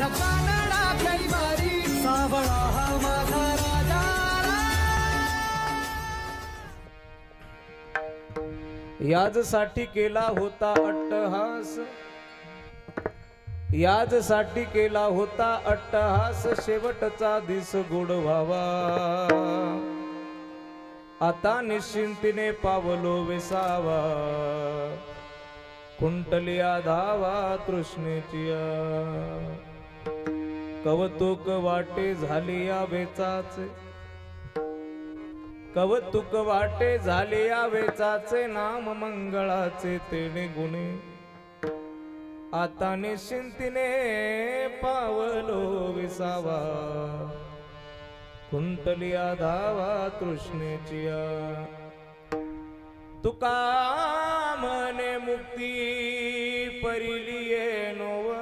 माझा कानडा कैवारी सावळा हा माझा राजा याजसाठी केला होता अट्टहास, याजसाठी केला होता अट्टहास, शेवटचा दिस गोड व्हावा, आता निश्चिंतीने पावलो विसावा, कुंटलिया धावा तृष्णेची कवतुक वाटे झाली या वेचाचे, कवतुक वाटे झाले या वेचाचे, नाम मंगळाचे तेने गुणे, आता निश्चिंतीने पावलो विसावा, कुंटलिया धावा तृष्णेची तुका म्हणे मुक्ती परिलिये नोवारी,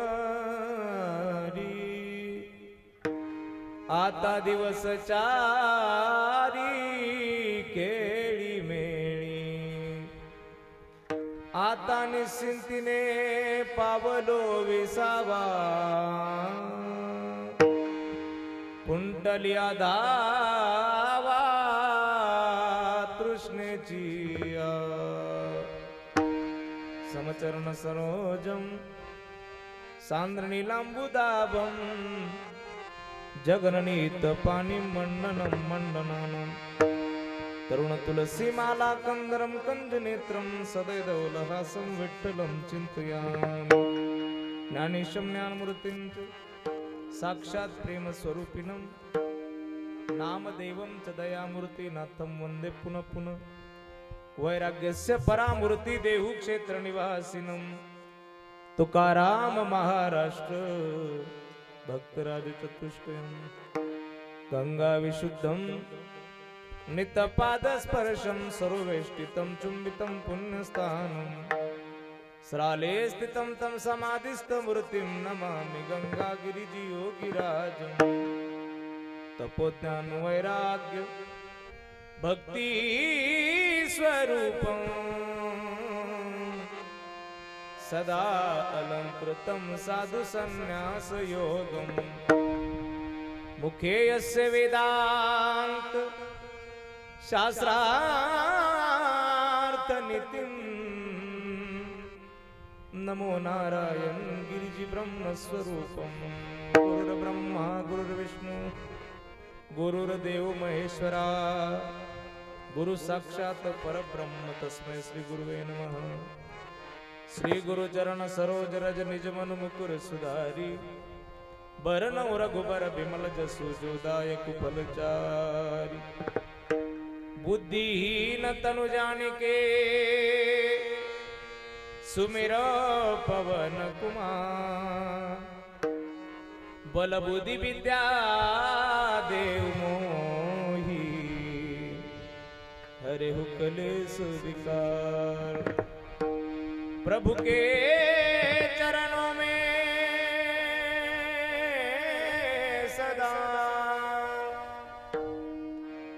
आता दिवस चारी केळी मेळी, आता निश्चिंतीने पावलो विसावा, कुंटलिया धावा तृष्णेची समचरण सरोजम सांद्रनीलांबुदाभम जगननीत पाणी मंडनम मंडनानम तरुण तुलसी माला कंदरम कंजनेत्रम सदैदौलहासं विठ्ठलं चिंतयामि ज्ञानेशं ज्ञानमूर्तिं साक्षात् प्रेम स्वरूपिणं नामदेवं च दयामूर्तिनाथं वन्दे पुनः पुनः वैराग्यस्य परामूर्ति देहु क्षेत्र निवासिनं तुकाराम महाराष्ट्र भक्तराज चतुष्टयं गंगा विशुद्धं नितपाद स्पर्शं सर्ववेष्टितं चुंबितं पुण्यस्थानं स्राले स्थितं तं समाधिस्थमूर्तिं नमामि गंगागिरिजी योगिराजं तपोज्ञान वैराग्य भक्ति स्वरूपं सदा अलंकृतं साधु संन्यास योगं मुखे यस्य वेदांत शास्त्रार्थ नितिं नमो नारायण गिरिजि ब्रह्म स्वरूपं गुरुर्ब्रह्मा गुरुर्विष्णु गुरुर्देव महेश्वरा गुरु साक्षात परब्रह्म तस्मै श्री गुरुवे नमः श्री गुरु चरण सरोज रज निज मन मुकुर सुधारी बरन रघुबर बिमल जसु जोदायक फलचारी बुद्धिहीन तनु जानिके सुमिर पवन कुमार बल बुद्धि विद्या देव मोही हरे हुकलेश विकार प्रभु के चरणों में सदा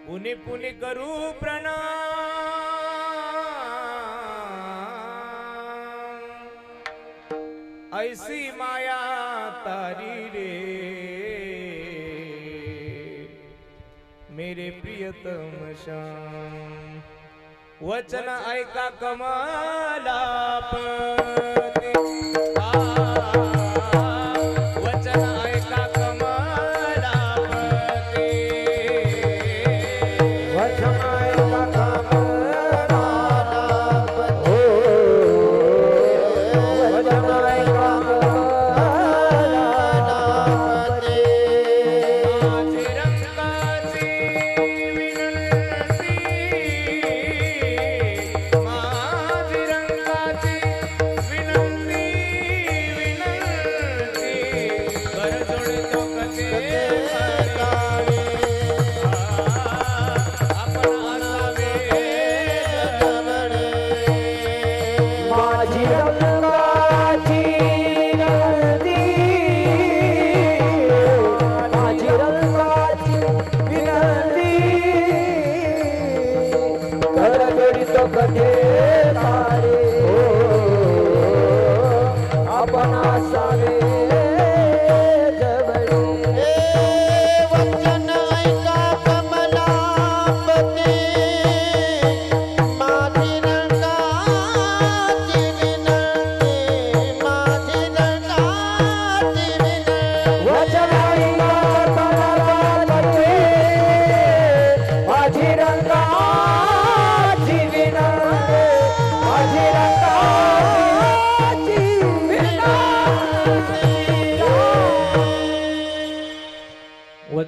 पुनि पुनि करूं प्रणाम ऐसी माया तारी रे मेरे प्रियतम श्याम वचन ऐका कमलापती वचन ऐका कमलापती वचन ऐका कमलापती वचन ऐका कमलापती माझी रंगाची विनंती माझी रंगाची विनंती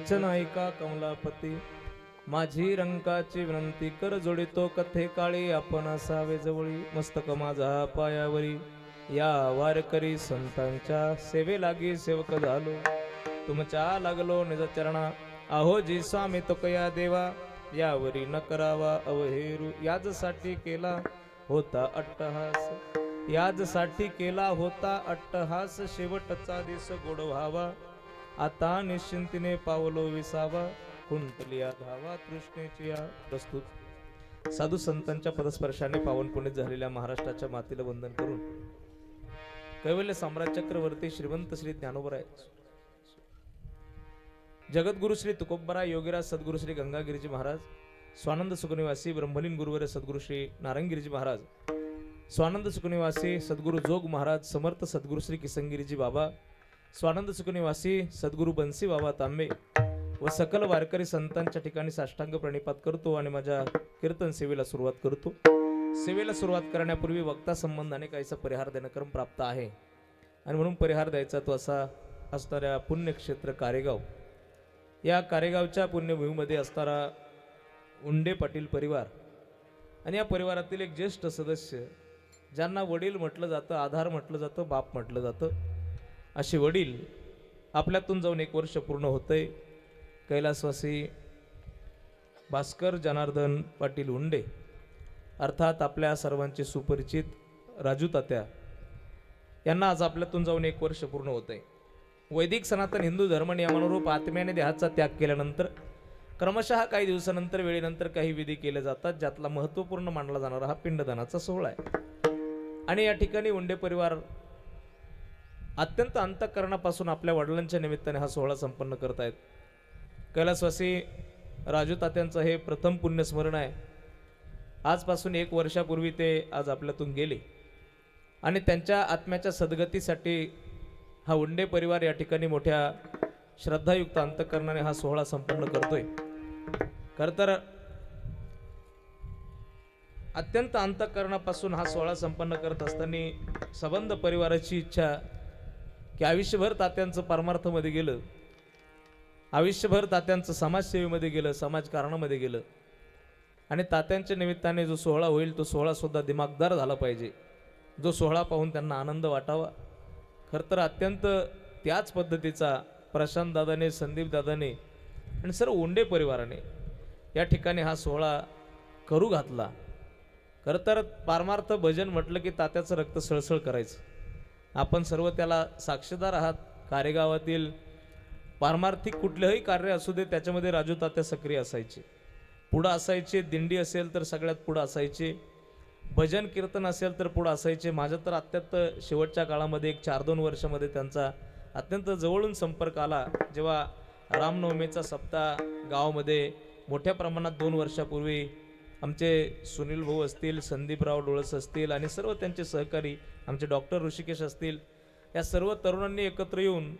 वचन ऐका कमलापती, माझी रंकाची विनंती कर जोडितो कथे काळी, आपण असावे जवळी मस्तक माझा पायावरी, या वारकरी संतांच्या सेवे लागी सेवक झालो, तुमच्या लागलो निज चरणा, अहो जी स्वामी तुकया देवा, यावरी न करावा अवहेरू, याजसाठी केला होता अट्टहास, याजसाठी केला होता अट्टहास, शेवटचा दिस गोड व्हावा, आता निश्चिंतीने पावलो विसावा, कुंतलिया धावा तृष्णेची या. प्रस्तुत साधू संतांच्या पदस्पर्शाने पावन पुण्य झालेल्या महाराष्ट्राच्या मातीला वंदन करून कैवल्य सम्राट चक्रवर्ती श्रीमंत श्री ज्ञानोबराय, जगद्गुरु श्री तुकोबराय योगीराज सद्गुरु श्री गंगागिरीजी महाराज, स्वानंद सुखनिवासी ब्रह्मलीन गुरुवर्य सद्गुरु श्री नारायणगिरीजी महाराज, स्वानंद सुखनिवासी सद्गुरु जोग महाराज, समर्थ सद्गुरु श्री किसनगिरीजी बाबा, स्वानंद सुखनिवासी सद्गुरु बंसी बाबा तांबे व सकल वारकरी संतांच्या ठिकाणी साष्टांग प्रणिपात करतो आणि माझ्या कीर्तन सेवेला सुरुवात करतो. सेवेला सुरुवात करण्यापूर्वी वक्ता संबंधाने काहीसा परिहार देणं क्रम प्राप्त आहे आणि म्हणून परिहार द्यायचा तो असा असणाऱ्या पुण्यक्षेत्र कारेगाव, या कारेगावच्या पुण्यभूमीमध्ये असणारा उंडे पाटील परिवार आणि या परिवारातील एक ज्येष्ठ सदस्य ज्यांना वडील म्हटलं जातं, आधार म्हटलं जातं, बाप म्हटलं जातं, असे वडील आपल्यातून जाऊन 1 वर्ष पूर्ण होतंय. कैलासवासी भास्कर जनार्दन पाटील उंडे अर्थात आपल्या सर्वांचे सुपरिचित राजू तात्या यांना आज आपल्यातून जाऊन 1 वर्ष पूर्ण होतंय. वैदिक सनातन हिंदू धर्म नियमानुरूप आत्म्याने देहाचा त्याग केल्यानंतर क्रमशः काही दिवसानंतर वेळेनंतर काही विधी केले जातात, ज्यातला महत्त्वपूर्ण मानला जाणारा हा पिंडदानाचा सोहळा आहे. आणि या ठिकाणी उंडे परिवार अत्यंत अंतःकरणापासून आपल्या वडिलांच्या निमित्ताने हा सोहळा संपन्न करत आहेत. कैलासवासी राजू तात्यांचं हे प्रथम पुण्यस्मरण आहे. आजपासून 1 वर्षापूर्वी ते आज आपल्यातून गेले आणि त्यांच्या आत्म्याच्या सद्गतीसाठी हा उंडे परिवार या ठिकाणी मोठ्या श्रद्धायुक्त अंतःकरणाने हा सोहळा संपन्न करतोय. खरं तर अत्यंत अंतःकरणापासून हा सोहळा संपन्न करत असताना संबंध परिवाराची इच्छा की आयुष्यभर तात्यांचं परमार्थमध्ये गेलं, आयुष्यभर तात्यांचं समाजसेवेमध्ये गेलं, समाजकारणामध्ये गेलं आणि तात्यांच्या निमित्ताने जो सोहळा होईल तो सोहळा सुद्धा दिमागदार झाला पाहिजे, जो सोहळा पाहून त्यांना आनंद वाटावा. खरं तर अत्यंत त्याच पद्धतीचा प्रशांत दादाने, संदीप दादाने आणि सर्व उंडे परिवाराने या ठिकाणी हा सोहळा करू घातला. खरं तर पारमार्थ भजन म्हटलं की तात्याचं रक्त सळसळ करायचं. आपण सर्व त्याला साक्षीदार आहात. कारेगावातील पारमार्थिक कुठलंही कार्य असू दे त्याच्यामध्ये राजू तात्या सक्रिय असायचे, पुढं असायचे. दिंडी असेल तर सगळ्यात पुढं असायचे, भजन कीर्तन असेल तर पुढं असायचे. माझं तर अत्यंत शेवटच्या काळामध्ये 1-4-2 वर्षामध्ये त्यांचा अत्यंत जवळून संपर्क आला, जेव्हा रामनवमीचा सप्ताह गावामध्ये मोठ्या प्रमाणात 2 वर्षापूर्वी आमचे सुनील भाऊ असतील, संदीपराव डोळस असतील आणि सर्व त्यांचे सहकारी आमचे डॉक्टर ऋषिकेश असतील, या सर्व तरुणांनी एकत्र येऊन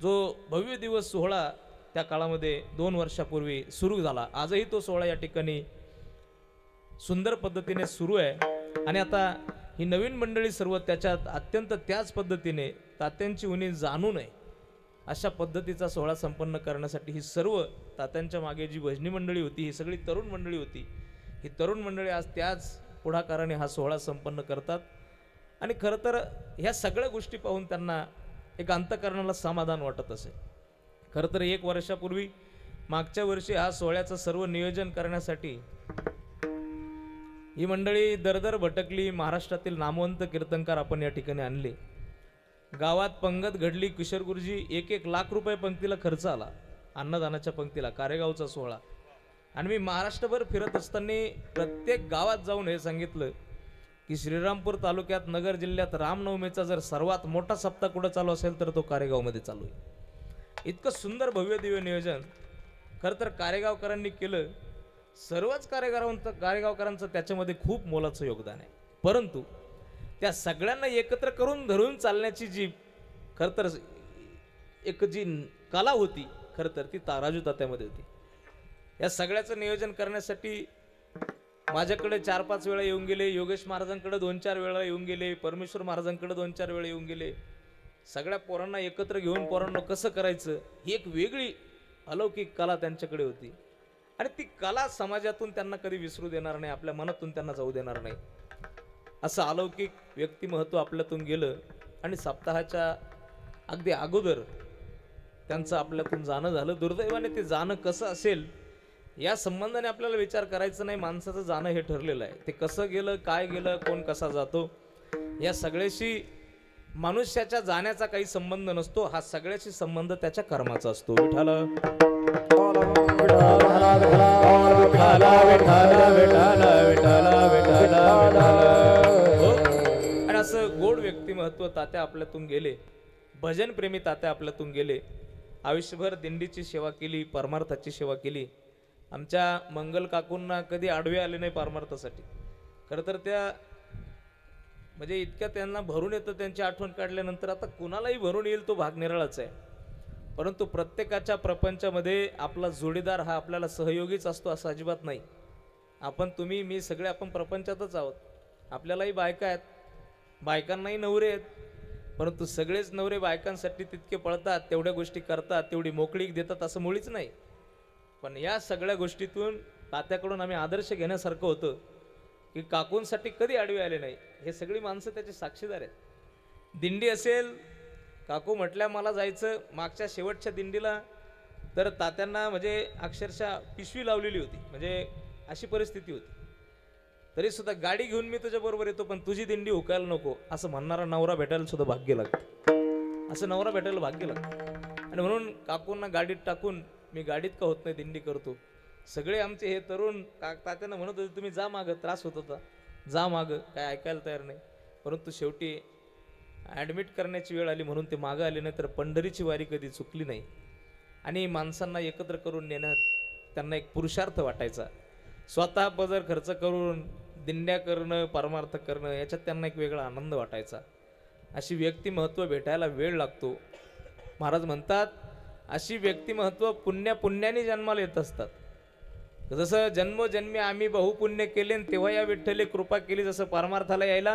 जो भव्य दिवस सोहळा त्या काळामध्ये 2 वर्षापूर्वी सुरू झाला, आजही तो सोहळा या ठिकाणी सुंदर पद्धतीने सुरू आहे. आणि आता ही नवीन मंडळी सर्व त्याच्यात अत्यंत त्याच पद्धतीने तात्यांची उणी जाणू नये अशा पद्धतीचा सोहळा संपन्न करण्यासाठी ही सर्व तात्यांच्या मागे जी भजनी मंडळी होती, ही सगळी तरुण मंडळी होती, ही तरुण मंडळी आज त्याच पुढाकाराने हा सोहळा संपन्न करतात. आणि खरं तर ह्या सगळ्या गोष्टी पाहून त्यांना एक अंतःकरणाला समाधान वाटत असे. खरं तर 1 वर्षापूर्वी मागच्या वर्षी हा सोहळ्याचं सर्व नियोजन करण्यासाठी ही मंडळी दरदर भटकली. महाराष्ट्रातील नामवंत कीर्तनकार आपण या ठिकाणी आणले. गावात पंगत घडली. किशोर गुरुजी 1-1 लाख रुपये पंक्तीला खर्च आला, अन्नदानाच्या पंक्तीला, कारेगावचा सोहळा. आणि मी महाराष्ट्रभर फिरत असताना प्रत्येक गावात जाऊन हे सांगितलं की श्रीरामपूर तालुक्यात, नगर जिल्ह्यात रामनवमीचा जर सर्वात मोठा सप्ताह कुठं चालू असेल तर तो कारेगावमध्ये चालू आहे. इतकं सुंदर भव्य दिव्य नियोजन खरं तर कारेगावकरांनी केलं. सर्वच कारेगावकरांचं त्याच्यामध्ये खूप मोलाचं योगदान आहे. परंतु त्या सगळ्यांना एकत्र करून धरून चालण्याची जी खरं तर एक जी कला होती, खरं तर ती राजू तात्यामध्ये होती. या सगळ्याचं नियोजन करण्यासाठी माझ्याकडे 4-5 वेळा येऊन गेले, योगेश महाराजांकडे 2-4 वेळा येऊन गेले, परमेश्वर महाराजांकडे 2-4 वेळा येऊन गेले. सगळ्या पोरांना एकत्र घेऊन पोरांना कसं करायचं ही एक वेगळी अलौकिक कला त्यांच्याकडे होती आणि ती कला समाजातून त्यांना कधी विसरू देणार नाही, आपल्या मनातून त्यांना जाऊ देणार नाही. असं अलौकिक व्यक्तिमत्व आपल्यातून गेलं आणि सप्ताहाच्या अगदी अगोदर त्यांचं आपल्यातून जाणं झालं. दुर्दैवाने ते जाणं कसं असेल या संबंधाने आपल्याला विचार करायचा नाही. माणसाचं जाणं हे ठरलेलं आहे. ते कसं गेलं, काय गेलं, कोण कसा जातो, या सगळ्याशी मनुष्याच्या जाण्याचा काही संबंध नसतो. हा सगळ्याशी संबंध त्याच्या कर्माचा असतो. विठाल आणि असं गोड व्यक्तिमत्व तात्या आपल्यातून गेले. भजन प्रेमी तात्या आपल्यातून गेले. आयुष्यभर दिंडीची सेवा केली, परमार्थाची सेवा केली. आमच्या मंगल काकूंना कधी आडवे आले नाही परमार्थासाठी. खरं तर त्या म्हणजे इतक्या त्यांना भरून येतं त्यांची आठवण काढल्यानंतर. आता कुणालाही भरून येईल तो भाग निराळाच आहे. परंतु प्रत्येकाच्या प्रपंचामध्ये आपला जोडीदार हा आपल्याला सहयोगीच असतो असं अजिबात नाही. आपण, तुम्ही, मी सगळे आपण प्रपंचातच आहोत. आपल्यालाही बायका आहेत, बायकांनाही नवरे आहेत. परंतु सगळेच नवरे बायकांसाठी तितके पळतात, तेवढ्या गोष्टी करतात, तेवढी मोकळीक देतात असं मुळीच नाही. पण या सगळ्या गोष्टीतून तात्याकडून आम्ही आदर्श घेण्यासारखं होतं की काकूंसाठी कधी आडवे आले नाही. हे सगळी माणसं त्याचे साक्षीदार आहेत. दिंडी असेल, काकू म्हटल्या मला जायचं, मागच्या शेवटच्या दिंडीला तर तात्यांना म्हणजे अक्षरशः पिशवी लावलेली होती, म्हणजे अशी परिस्थिती होती. तरी सुद्धा गाडी घेऊन मी तुझ्या बरोबर येतो पण तुझी दिंडी हुकायला नको असं म्हणणारा नवरा भेटायला सुद्धा भाग्य लागतं. असं नवरा भेटायला भाग्य लागतं. आणि म्हणून काकूंना गाडीत टाकून मी गाडीत का होत नाही दिंडी करतो. सगळे आमचे हे तरुण तात्यांना म्हणत होते तुम्ही जा मागं, त्रास होत होता, जा मागं, काय ऐकायला तयार नाही. परंतु शेवटी ॲडमिट करण्याची वेळ आली म्हणून ते मागं आले. नाही तर पंढरीची वारी कधी चुकली नाही. आणि माणसांना एकत्र करून नेण्यात त्यांना एक पुरुषार्थ वाटायचा. स्वतः पदर खर्च करून दिंड्या करणं, परमार्थ करणं याच्यात त्यांना एक वेगळा आनंद वाटायचा. अशी व्यक्तिमत्व भेटायला वेळ लागतो. महाराज म्हणतात अशी व्यक्तिमत्व पुण्याने जन्माला येत असतात. जसं जन्मोजन्मी आम्ही बहुपुण्य केले तेव्हा या विठ्ठले कृपा केली, जसं परमार्थाला यायला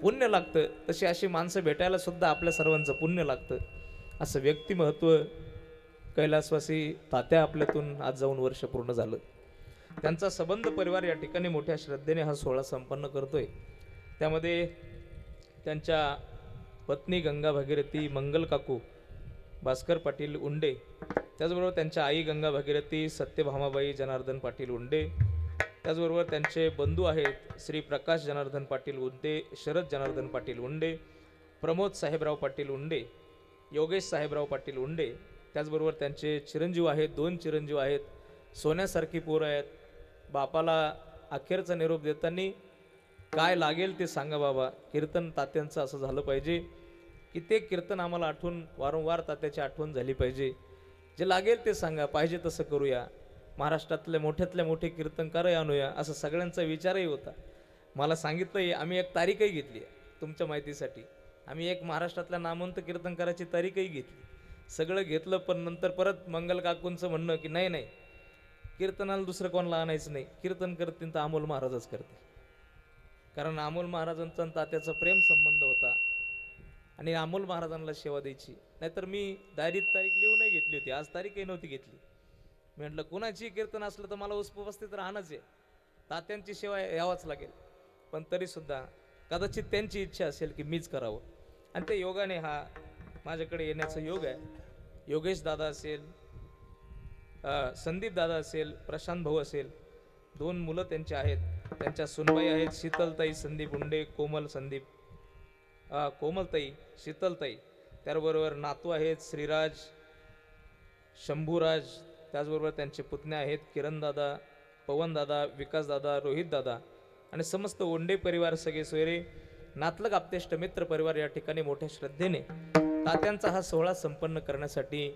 पुण्य लागतं तशी अशी माणसं भेटायला सुद्धा आपल्या सर्वांचं पुण्य लागतं. असं व्यक्तिमत्व कैलासवासी तात्या आपल्यातून आज जाऊन वर्ष पूर्ण झालं. त्यांचा संबंध परिवार या ठिकाणी मोठ्या श्रद्धेने हा सोहळा संपन्न करतोय. त्यामध्ये त्यांच्या पत्नी गंगा भागीरथी मंगल काकू भास्कर पाटील उंडे, त्याचबरोबर त्यांच्या आई गंगा भागीरथी सत्यभामाबाई जनार्दन पाटील उंडे, त्याचबरोबर त्यांचे बंधू आहेत श्री प्रकाश जनार्दन पाटील उंडे, शरद जनार्दन पाटील उंडे, प्रमोद साहेबराव पाटील उंडे, योगेश साहेबराव पाटील उंडे, त्याचबरोबर त्यांचे चिरंजीव आहेत, 2 चिरंजीव आहेत, सोन्यासारखी पोरं आहेत. बापाला अखेरचा निरोप देताना काय लागेल ते सांगा बाबा, कीर्तन तात्यांचं असं झालं पाहिजे की ते कीर्तन आम्हाला आठवून वारंवार तात्याची आठवण झाली पाहिजे. जे लागेल ते सांगा, पाहिजे तसं करूया, महाराष्ट्रातल्या मोठ्यातल्या मोठे कीर्तनकारही आणूया असं सगळ्यांचा विचारही होता. मला सांगितलं आम्ही एक तारीखही घेतली तुमच्या माहितीसाठी. आम्ही एक महाराष्ट्रातल्या नामवंत कीर्तनकाराची तारीखही घेतली, सगळं घेतलं. पण नंतर परत मंगल काकूंचं म्हणणं की नाही नाही कीर्तनाला दुसरं कोणाला आणायचं नाही, कीर्तन करतील तर अमोल महाराजच करते. कारण अमोल महाराजांचा तात्याचा प्रेम संबंध होता आणि अमोल महाराजांना सेवा द्यायची. नाहीतर मी डायरीत तारीख लिहूनही घेतली होती, आज तारीखही नव्हती घेतली. मी म्हटलं कोणाची कीर्तन असलं तर मला उपस्थित राहणंच आहे, तात्यांची सेवा यावाच लागेल. पण तरीसुद्धा कदाचित त्यांची इच्छा असेल की मीच करावं आणि ते योगाने हा माझ्याकडे येण्याचा योग आहे. योगेश दादा असेल, संदीप दादा असेल, प्रशांत भाऊ असेल, 2 मुलं त्यांचे आहेत. त्यांच्या सुनबाई आहेत शीतलताई संदीप उंडे, कोमलताई शीतलताई, त्याचबरोबर नातू आहेत श्रीराज, शंभूराज, त्याचबरोबर त्यांचे पुतणे आहेत किरणदादा, पवनदादा, विकासदादा, रोहितदादा आणि समस्त ओंडे परिवार, सगळे सोयरे, नातलग आप्तेष्ट मित्र परिवार या ठिकाणी मोठ्या श्रद्धेने तात्यांचा हा सोहळा संपन्न करण्यासाठी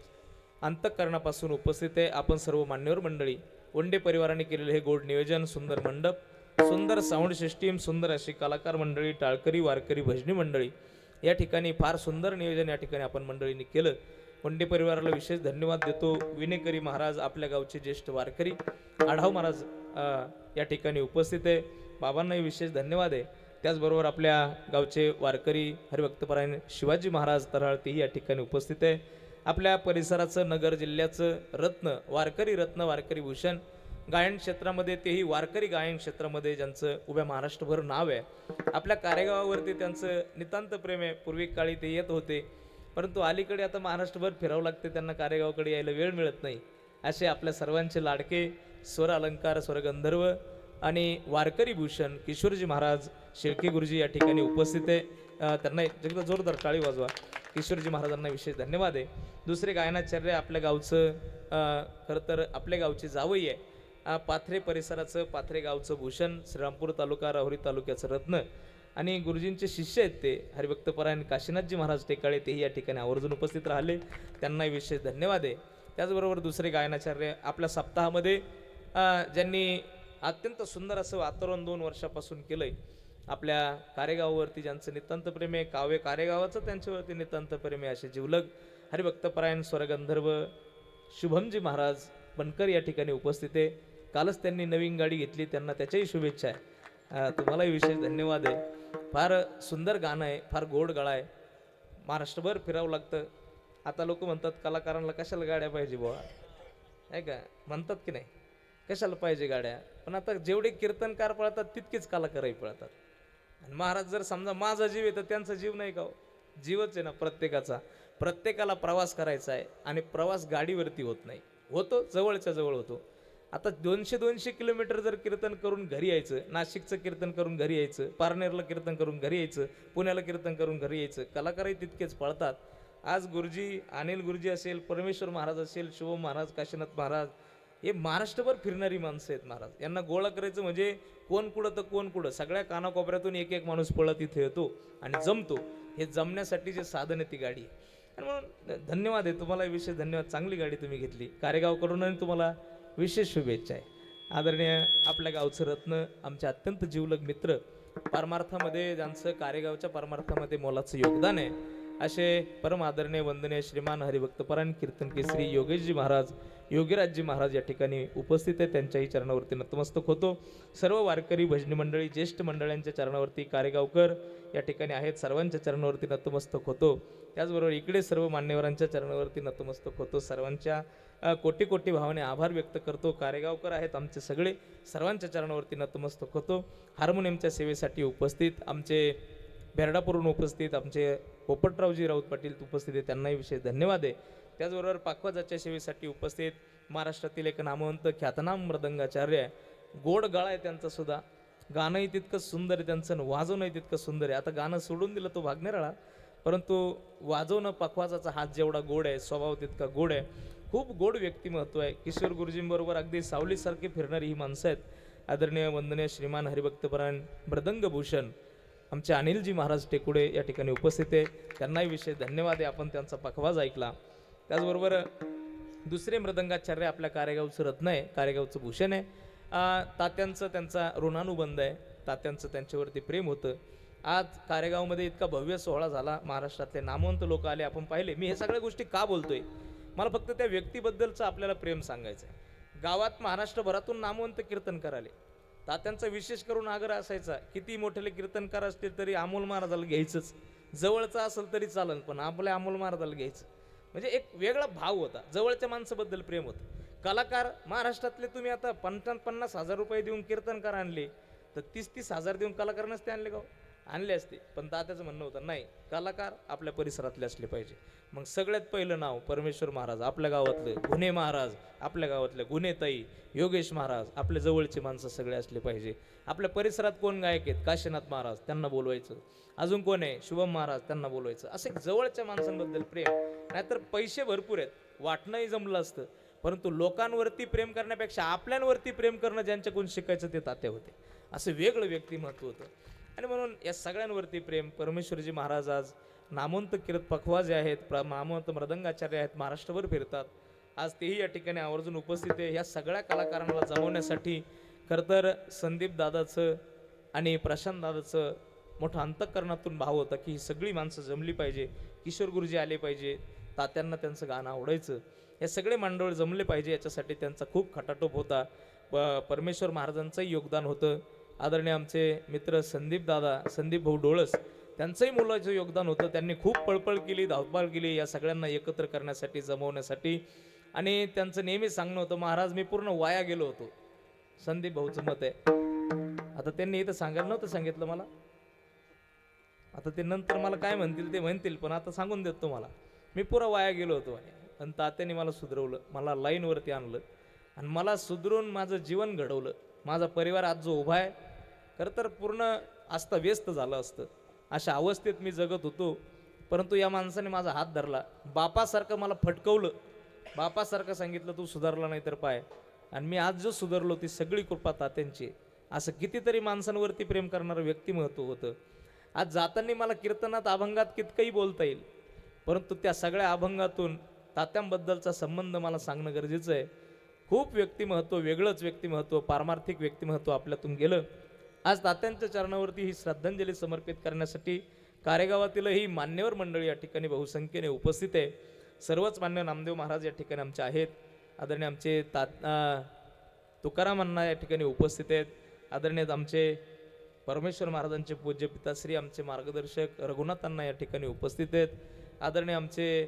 अंतःकरणापासून उपस्थित आहे. आपण सर्व मान्यवर मंडळी, ओंडे परिवाराने केलेले हे गोड नियोजन, सुंदर मंडप, सुंदर साऊंड सिस्टीम, सुंदर अशी कलाकार मंडळी, टाळकरी, वारकरी, भजनी मंडळी या ठिकाणी फार सुंदर नियोजन या ठिकाणी आपण मंडळींनी केलं. ओंडे परिवाराला विशेष धन्यवाद देतो. विनेकरी महाराज, आपल्या गावचे ज्येष्ठ वारकरी आढाव महाराज या ठिकाणी उपस्थित आहे, बाबांनाही विशेष धन्यवाद आहे. त्याचबरोबर आपल्या गावचे वारकरी हरिभक्तपरायण शिवाजी महाराज तराळ तेही या ठिकाणी उपस्थित आहे. आपल्या परिसराचं नगर जिल्ह्याचं रत्न, वारकरी रत्न, वारकरी भूषण, गायन क्षेत्रामध्ये, तेही वारकरी गायन क्षेत्रामध्ये ज्यांचं उभ्या महाराष्ट्रभर नाव आहे. आपल्या कार्यगावावरती त्यांचं नितांत प्रेम आहे. पूर्वी काळी ते येत होते, परंतु अलीकडे आता महाराष्ट्रभर फिरावं लागते, त्यांना कार्यगावाकडे यायला वेळ मिळत नाही. असे आपल्या सर्वांचे लाडके स्वर अलंकार, स्वरगंधर्व आणि वारकरी भूषण किशोरजी महाराज शेळके गुरुजी या ठिकाणी उपस्थित आहे. त्यांना एकदा जोरदार टाळी वाजवा. किशोरजी महाराजांना विशेष धन्यवाद आहे. दुसरे गायनाचार्य आपल्या गावचं, खरं तर आपल्या गावची जावई आहे. पाथरे परिसराचं, पाथरे गावचं भूषण, श्रीरामपूर तालुका, राहुरी तालुक्याचं रत्न आणि गुरुजींचे शिष्य आहेत ते हरिभक्तपरायण काशीनाथजी महाराज टेकाळे, तेही या ठिकाणी आवर्जून उपस्थित राहिले. त्यांनाही विशेष धन्यवाद आहे. त्याचबरोबर दुसरे गायनाचार्य आपल्या सप्ताहामध्ये ज्यांनी अत्यंत सुंदर असं वातावरण 2 वर्षापासून केलंय. आपल्या कारेगावावरती ज्यांचं नितांत प्रेम आहे, काव्य कारेगावाचं त्यांच्यावरती नितांत प्रेम आहे, असे जिवलग हरिभक्तपरायण स्वरगंधर्व शुभमजी महाराज बनकर या ठिकाणी उपस्थित आहे. कालच त्यांनी नवीन गाडी घेतली, त्यांना त्याच्याही शुभेच्छा आहे. तुम्हालाही विशेष धन्यवाद आहे. फार सुंदर गाणं आहे, फार गोड गळा आहे. महाराष्ट्रभर फिरावं लागतं. आता लोक म्हणतात कलाकारांना कशाला गाड्या पाहिजे बुवा, आहे का, म्हणतात की नाही, कशाला पाहिजे गाड्या. पण आता जेवढे कीर्तनकार पळतात तितकेच कलाकारही पळतात. आणि महाराज जर समजा माझा जीव आहे तर त्यांचा जीव नाही का हो? जीवच आहे ना प्रत्येकाचा. प्रत्येकाला प्रवास करायचा आहे आणि प्रवास गाडीवरती होत नाही, होतो जवळच्या जवळ होतो. आता 200-200 किलोमीटर जर कीर्तन करून घरी यायचं, नाशिकचं कीर्तन करून घरी यायचं, पारनेरला कीर्तन करून घरी यायचं, पुण्याला कीर्तन करून घरी यायचं, कलाकारही तितकेच पळतात. आज गुरुजी, अनिल गुरुजी असेल, परमेश्वर महाराज असेल, शुभम महाराज, काशीनाथ महाराज, हे महाराष्ट्रभर फिरणारी माणसं आहेत महाराज. यांना गोळा करायचं म्हणजे कोण कुठं तर कोण कुठं, सगळ्या कानाकोपऱ्यातून एक एक माणूस पळत इथे येतो आणि जमतो. हे जमण्यासाठी जे साधन आहे ती गाडी आहे. आणि म्हणून धन्यवाद आहे तुम्हाला, विशेष धन्यवाद. चांगली गाडी तुम्ही घेतली. कारेगावकडून आणि तुम्हाला विशेष शुभेच्छा आहे. आदरणीय आपल्या गावचं रत्न, आमचे अत्यंत जीवलग मित्र, परमार्थामध्ये ज्यांचं कारेगावच्या परमार्थामध्ये मोलाचं योगदान आहे, असे परम आदरणीय वंदनीय श्रीमान हरिभक्तपरायण कीर्तन केसरी योगेशजी महाराज, योगीराजजी महाराज या ठिकाणी उपस्थित आहे. त्यांच्याही चरणावरती नतमस्तक होतो. सर्व वारकरी भजनी मंडळी, ज्येष्ठ मंडळांच्या चरणावरती, कारेगावकर या ठिकाणी आहेत, सर्वांच्या चरणावरती नतमस्तक होतो. त्याचबरोबर इकडे सर्व मान्यवरांच्या चरणावरती नतमस्तक होतो. सर्वांच्या कोटी कोटी भावाने आभार व्यक्त करतो. कारेगावकर आहेत आमचे सगळे, सर्वांच्या चरणावरती नतमस्तक होतो. हार्मोनियमच्या सेवेसाठी उपस्थित आमचे बेरडापूरून उपस्थित आमचे पोपटरावजी राऊत पाटील उपस्थित आहे, त्यांनाही विशेष धन्यवाद आहे. त्याचबरोबर पाखवाजाच्या सेवेसाठी उपस्थित महाराष्ट्रातील एक नामवंत ख्यातनाम मृदंगाचार्य आहे. गोड गळा आहे त्यांचा सुद्धा, गाणंही तितकंच सुंदर आहे त्यांचं, वाजवणंही तितकं सुंदर आहे. आता गाणं सोडून दिलं तो भाग निराळा, परंतु वाजवणं पाखवाजाचा हात जेवढा गोड आहे, स्वभाव तितका गोड आहे. खूप गोड व्यक्तिमत्व आहे. किशोर गुरुजींबरोबर अगदी सावलीसारखी फिरणारी ही माणसं आहेत. आदरणीय वंदनीय श्रीमान हरिभक्तपरायण मृदंगभूषण आमचे अनिलजी महाराज टेकुडे या ठिकाणी उपस्थित आहे, त्यांनाही विशेष धन्यवाद आहे. आपण त्यांचा पखवाज ऐकला. त्याचबरोबर दुसरे मृदंगाचार्य आपल्या कारेगावचं रत्न आहे, कारेगावचं भूषण आहे. तात्यांचं त्यांचा ऋणानुबंध आहे, तात्यांचं त्यांच्यावरती प्रेम होतं. आज कारेगावमध्ये इतका भव्य सोहळा झाला, महाराष्ट्रातले नामवंत लोक आले, आपण पाहिले. मी हे सगळ्या गोष्टी का बोलतोय, मला फक्त त्या व्यक्तीबद्दलचं आपल्याला प्रेम सांगायचं आहे. गावात महाराष्ट्रभरातून नामवंत कीर्तनकार आले. तात्यांचा विशेष करून आग्रह असायचा, किती मोठे कीर्तनकार असतील तरी अमोल महाराजाला घ्यायचंच, जवळचा असेल तरी चालेल पण आपल्या अमोल महाराजाला घ्यायचं. म्हणजे एक वेगळा भाव होता, जवळच्या माणसाबद्दल प्रेम होतं. कलाकार महाराष्ट्रातले तुम्ही आता 50,000 रुपये देऊन कीर्तनकार आणले तर 30,000 देऊन कलाकार नसते आणले का? आणले असते. पण तात्याचं म्हणणं होतं नाही, कलाकार आपल्या परिसरातले असले पाहिजे. मग सगळ्यात पहिलं नाव परमेश्वर महाराज, आपल्या गावातले गुन्हे महाराज, आपल्या गावातले गुन्हेताई, योगेश महाराज, आपल्या जवळचे माणसं सगळे असले पाहिजे. आपल्या परिसरात कोण गायक आहेत, काशीनाथ महाराज, त्यांना बोलवायचं. अजून कोण आहे, शुभम महाराज, त्यांना बोलवायचं. असे जवळच्या माणसांबद्दल प्रेम. नाहीतर पैसे भरपूर आहेत, वाटणंही जमलं असतं, परंतु लोकांवरती प्रेम करण्यापेक्षा आपल्यांवरती प्रेम करणं ज्यांच्याकडून शिकायचं ते तात्या होते. असं वेगळं व्यक्तिमत्व होतं. आणि म्हणून या सगळ्यांवरती प्रेम. परमेश्वरजी महाराज आज नामवंत पखवाज आहेत, नामवंत मृदंगाचार्य आहेत, महाराष्ट्रभर फिरतात. आज तेही या ठिकाणी आवर्जून उपस्थित आहे. ह्या सगळ्या कलाकारांना जमवण्यासाठी खरं तर संदीप दादाचं आणि प्रशांत दादाचं मोठं अंतःकरणातून भाव होता की ही सगळी माणसं जमली पाहिजे. किशोर गुरुजी आले पाहिजे, तात्यांना त्यांचं गाणं आवडायचं, हे सगळे मंडळ जमले पाहिजे, याच्यासाठी त्यांचा खूप खटाटोप होता. परमेश्वर महाराजांचंही योगदान होतं. आदरणीय आमचे मित्र संदीप दादा, संदीप भाऊ डोळस, त्यांचंही मोलाचं योगदान होतं. त्यांनी खूप पळपळ केली, धावपळ केली या सगळ्यांना एकत्र करण्यासाठी, जमवण्यासाठी. आणि त्यांचं नेहमी सांगणं होतं, महाराज मी पूर्ण वाया गेलो होतो. संदीप भाऊचं मत आहे. आता त्यांनी इथं सांगायला नव्हतं सांगितलं मला. आता ते नंतर मला काय म्हणतील ते म्हणतील, पण आता सांगून देतो तुम्हाला, मी पुरा वाया गेलो होतो. आणि तात्याने मला सुधरवलं, मला लाईनवरती आणलं आणि मला सुधरून माझं जीवन घडवलं. माझा परिवार आज जो उभा आहे, खरं तर पूर्ण आस्था व्यस्त झालं असतं. अशा अवस्थेत मी जगत होतो, परंतु या माणसाने माझा हात धरला. बापासारखं मला फटकवलं, बापासारखं सांगितलं तू सुधारला नाही तर पाय. आणि मी आज जो सुधारलो ती सगळी कृपा तात्यांची. असं कितीतरी माणसांवरती प्रेम करणारं व्यक्तिमत्व होतं. आज जाताना मला कीर्तनात अभंगात कितकंही बोलता येईल, परंतु त्या सगळ्या अभंगातून तात्यांबद्दलचा संबंध मला सांगणं गरजेचं आहे. खूप व्यक्तिमत्व, वेगळंच व्यक्तिमत्व, पारमार्थिक व्यक्तिमत्व आपल्यातून गेलं. आज तात्यांच्या चरणावरती ही श्रद्धांजली समर्पित करण्यासाठी कारेगावातीलही मान्यवर मंडळी या ठिकाणी बहुसंख्येने उपस्थित आहे. सर्वच मान्य नामदेव महाराज या ठिकाणी आमचे आहेत. आदरणीय आमचे तुकाराम अण्णा या ठिकाणी उपस्थित आहेत. आदरणीय आमचे परमेश्वर महाराजांचे पूज्य पिताश्री आमचे मार्गदर्शक रघुनाथ अण्णा या ठिकाणी उपस्थित आहेत. आदरणीय आमचे